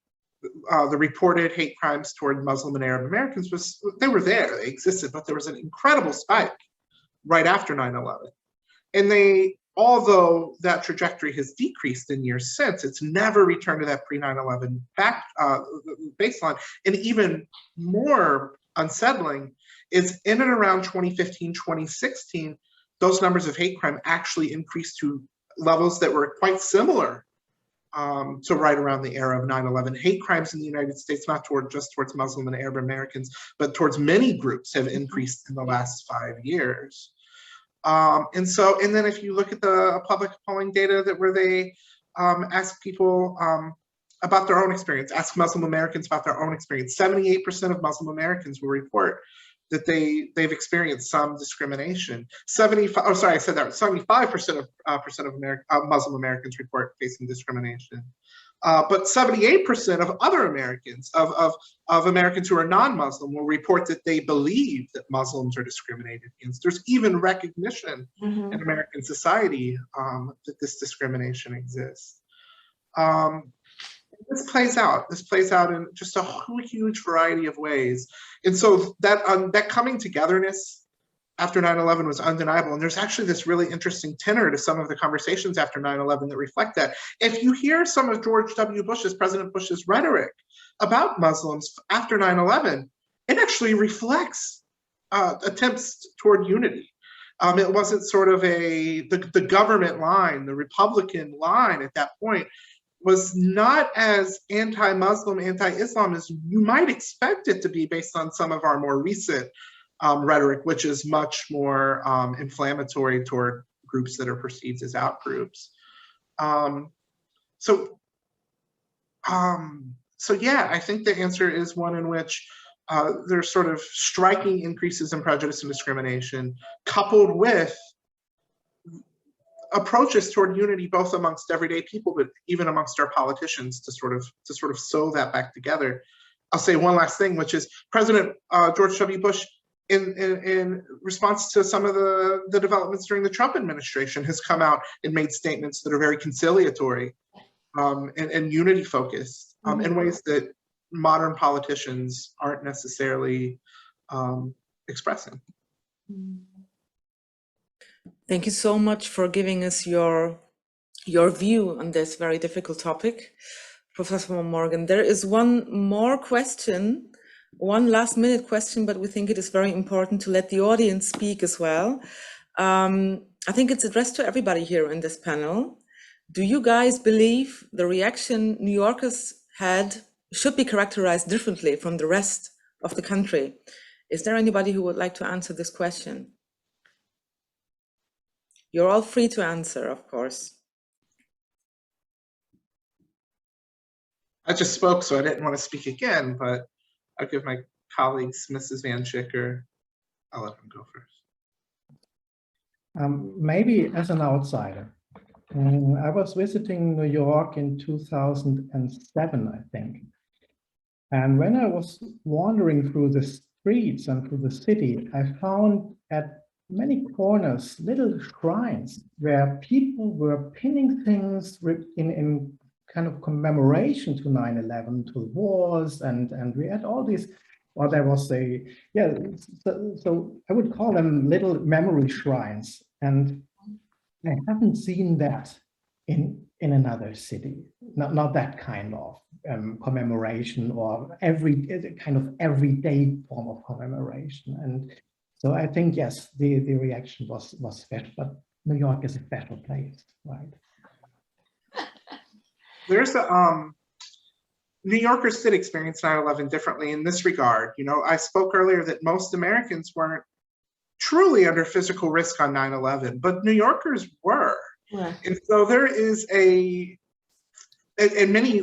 The reported hate crimes toward Muslim and Arab Americans they were there, they existed, but there was an incredible spike right after 9/11. And although that trajectory has decreased in years since, it's never returned to that pre 9/11 baseline. And even more unsettling is in and around 2015, 2016, those numbers of hate crime actually increased to levels that were quite similar to right around the era of 9/11. Hate crimes in the United States, not just towards Muslim and Arab Americans, but towards many groups have increased in the last 5 years. And then if you look at the public polling data where they ask people about their own experience, ask Muslim Americans about their own experience, 78% of Muslim Americans will report that they've experienced some discrimination. 75% of Muslim Americans report facing discrimination. But 78% of other Americans, of Americans who are non-Muslim, will report that they believe that Muslims are discriminated against. There's even recognition in American society that this discrimination exists. This plays out in just a huge variety of ways. And so that coming togetherness after 9/11 was undeniable. And there's actually this really interesting tenor to some of the conversations after 9/11 that reflect that. If you hear some of President Bush's rhetoric about Muslims after 9/11, it actually reflects attempts toward unity. It wasn't sort of the government line, the Republican line at that point was not as anti-Muslim, anti-Islam as you might expect it to be based on some of our more recent rhetoric, which is much more inflammatory toward groups that are perceived as outgroups. So yeah, I think the answer is one in which there's sort of striking increases in prejudice and discrimination, coupled with approaches toward unity, both amongst everyday people, but even amongst our politicians, to sort of sew that back together. I'll say one last thing, which is President George W. Bush, in response to some of the developments during the Trump administration, has come out and made statements that are very conciliatory and unity focused in ways that modern politicians aren't necessarily expressing. Thank you so much for giving us your view on this very difficult topic, Professor Morgan. There is one more question, one last minute question, but we think it is very important to let the audience speak as well. I think it's addressed to everybody here in this panel. Do you guys believe the reaction New Yorkers had should be characterized differently from the rest of the country? Is there anybody who would like to answer this question? You're all free to answer, of course. I just spoke, so I didn't want to speak again, but I'll give my colleagues, Mrs. Vanchik, I'll let them go first. Maybe as an outsider. I was visiting New York in 2007, I think. And when I was wandering through the streets and through the city, I found at many corners little shrines where people were pinning things in kind of commemoration to 9/11, to wars, and we had all these, or there was so I would call them little memory shrines, and I haven't seen that in another city, not that kind of commemoration or kind of everyday form of commemoration. And so I think, yes, the reaction was special, but New York is a special place, right? There's New Yorkers did experience 9/11 differently in this regard. You know, I spoke earlier that most Americans weren't truly under physical risk on 9/11, but New Yorkers were. Right. And so there is and many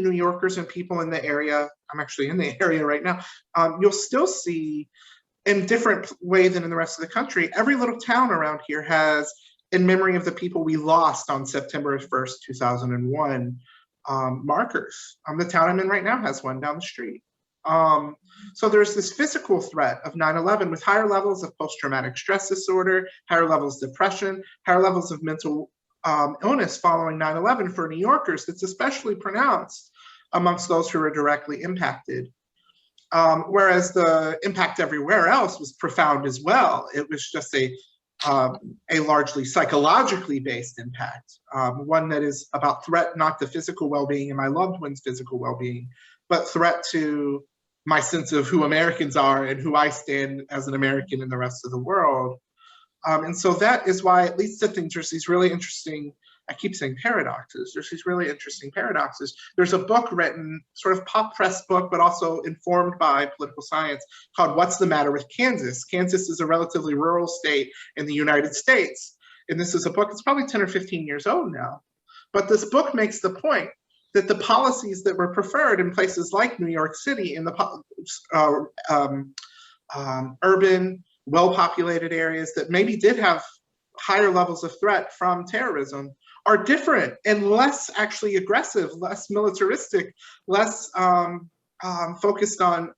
New Yorkers and people in the area, I'm actually in the area right now, you'll still see in different way than in the rest of the country, every little town around here has, in memory of the people we lost on September 1st, 2001, markers. The town I'm in right now has one down the street. So there's this physical threat of 9/11 with higher levels of post-traumatic stress disorder, higher levels of depression, higher levels of mental illness following 9/11 for New Yorkers. That's especially pronounced amongst those who are directly impacted. Whereas the impact everywhere else was profound as well. It was just a largely psychologically based impact, one that is about threat not to physical well-being and my loved ones' physical well-being, but threat to my sense of who Americans are and who I stand as an American in the rest of the world. And so that is why, at least I think there's these really interesting, I keep saying paradoxes, there's these really interesting paradoxes. There's a book written, sort of pop press book, but also informed by political science, called What's the Matter with Kansas? Kansas is a relatively rural state in the United States. And this is a book, it's probably 10 or 15 years old now. But this book makes the point that the policies that were preferred in places like New York City, in the urban, well-populated areas that maybe did have higher levels of threat from terrorism, are different and less actually aggressive, less militaristic, less focused on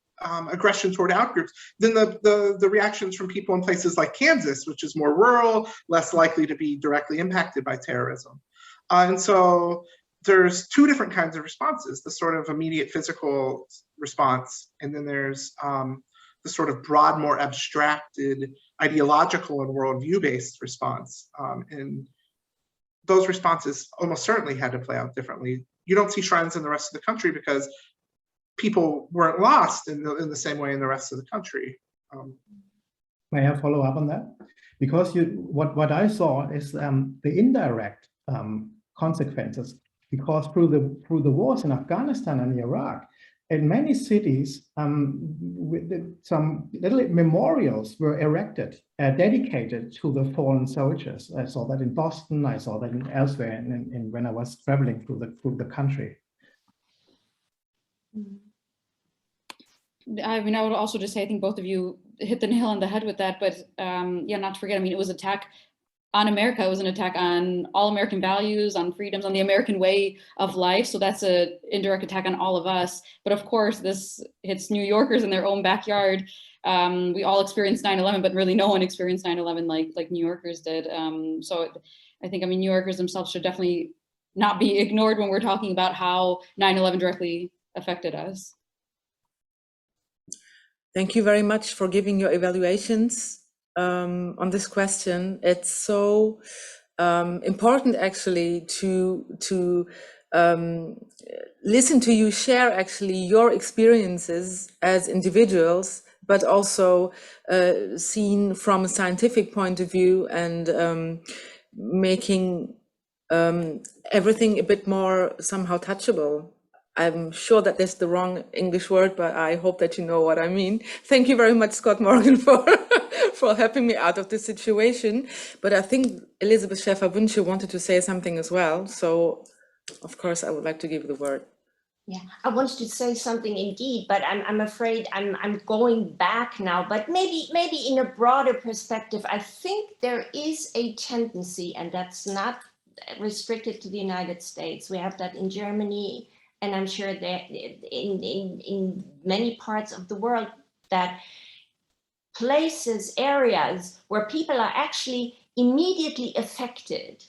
aggression toward outgroups than the reactions from people in places like Kansas, which is more rural, less likely to be directly impacted by terrorism. And so there's two different kinds of responses, the sort of immediate physical response, and then there's the sort of broad, more abstracted, ideological and worldview-based response. And those responses almost certainly had to play out differently. You don't see shrines in the rest of the country because people weren't lost in the same way in the rest of the country. May I follow up on that? Because what I saw is the indirect consequences. Because through the wars in Afghanistan and Iraq, in many cities, some little memorials were erected, dedicated to the fallen soldiers. I saw that in Boston. I saw that elsewhere when I was traveling through the country. I mean, I would also just say, I think both of you hit the nail on the head with that, but yeah, not to forget, I mean, it was an attack on America. It was an attack on all American values, on freedoms, on the American way of life. So that's an indirect attack on all of us. But of course, this hits New Yorkers in their own backyard. We all experienced 9/11, but really no one experienced 9/11 like New Yorkers did. So I think, I mean, New Yorkers themselves should definitely not be ignored when we're talking about how 9/11 directly affected us. Thank you very much for giving your evaluations on this question. It's so important actually to listen to you share actually your experiences as individuals, but also seen from a scientific point of view, and making everything a bit more somehow touchable. I'm sure that that's the wrong English word, but I hope that you know what I mean. Thank you very much, Scott Morgan, for helping me out of this situation. But I think Elizabeth Schäfer-Wünsche wanted to say something as well. So, of course, I would like to give the word. Yeah, I wanted to say something indeed, but I'm afraid I'm going back now. But maybe in a broader perspective, I think there is a tendency, and that's not restricted to the United States. We have that in Germany, and I'm sure that in many parts of the world, that places, areas where people are actually immediately affected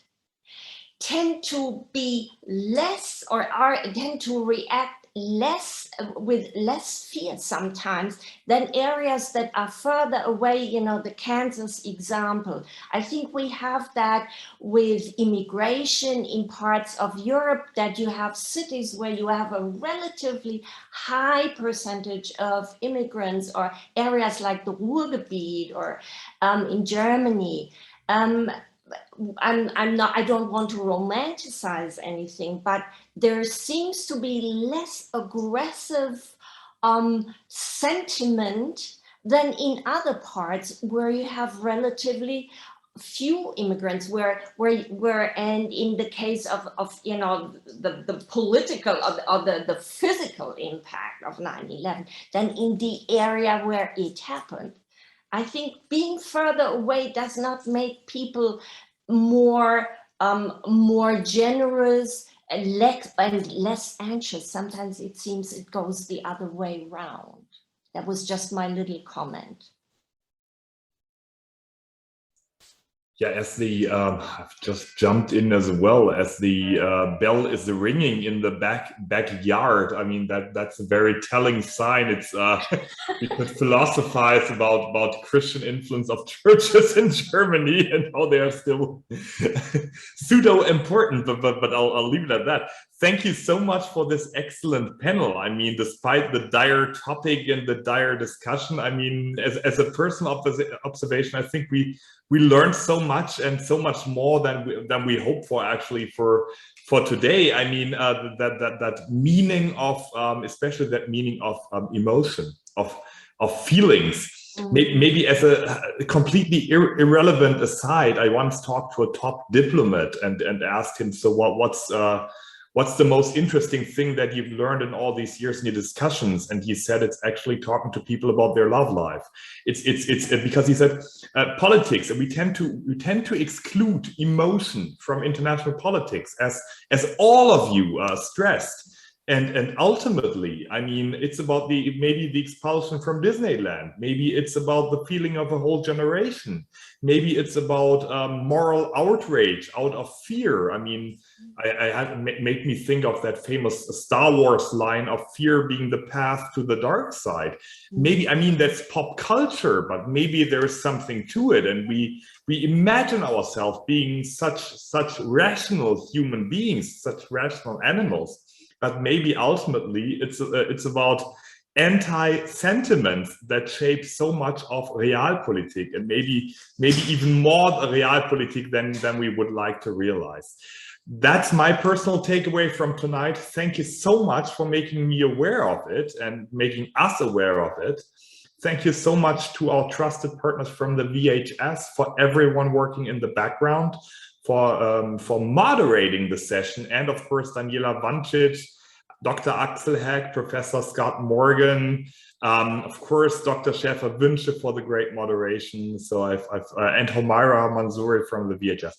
tend to be less, or tend to react less, with less fear sometimes, than areas that are further away. You know, the Kansas example. I think we have that with immigration in parts of Europe, that you have cities where you have a relatively high percentage of immigrants, or areas like the Ruhrgebiet, or in Germany. I don't want to romanticize anything, but there seems to be less aggressive sentiment than in other parts where you have relatively few immigrants, where and in the case of you know the political or the physical impact of 9/11, than in the area where it happened. I think being further away does not make people more generous and less anxious. Sometimes it seems it goes the other way around. That was just my little comment. Yeah, as the I've just jumped in as well, as the bell is ringing in the backyard. I mean, that's a very telling sign. It's we could philosophize about Christian influence of churches in Germany and how they are still pseudo important, but I'll leave it at that. Thank you so much for this excellent panel. I mean, despite the dire topic and the dire discussion, I mean, as a personal observation, I think we learned so much and so much more than we hoped for actually for today. I mean, that meaning of especially that meaning of emotion, of feelings. Maybe as a completely irrelevant aside, I once talked to a top diplomat and asked him, so what's the most interesting thing that you've learned in all these years in your discussions? And he said it's actually talking to people about their love life. It's because he said politics, and we tend to exclude emotion from international politics, as all of you stressed. And ultimately, I mean, it's about maybe the expulsion from Disneyland. Maybe it's about the feeling of a whole generation. Maybe it's about moral outrage out of fear. I mean, make me think of that famous Star Wars line of fear being the path to the dark side. Maybe, I mean, that's pop culture, but maybe there is something to it. And we imagine ourselves being such rational human beings, such rational animals. But maybe ultimately it's about anti-sentiments that shape so much of realpolitik, and maybe even more realpolitik than we would like to realize. That's my personal takeaway from tonight. Thank you so much for making me aware of it and making us aware of it. Thank you so much to our trusted partners from the VHS, for everyone working in the background, for moderating the session, and of course Daniela Vancic, Dr. Axel Heck, Professor Scott Morgan, of course Dr. Schäfer-Wünsche for the great moderation. So and Homaira Mansouri from the VHS,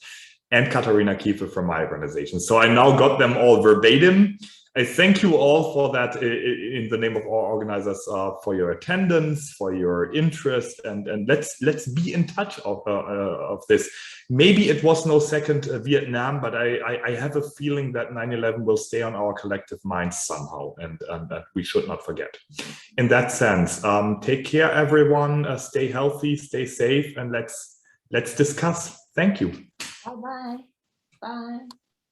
and Katharina Kiefer from my organization. So I now got them all verbatim. I thank you all for that in the name of all organizers, for your attendance, for your interest, and let's be in touch of this. Maybe it was no second Vietnam, but I have a feeling that 9/11 will stay on our collective minds somehow, and that we should not forget. In that sense, take care, everyone. Stay healthy, stay safe, and let's discuss. Thank you. Bye-bye. Bye.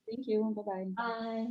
Thank you. Bye-bye. Bye.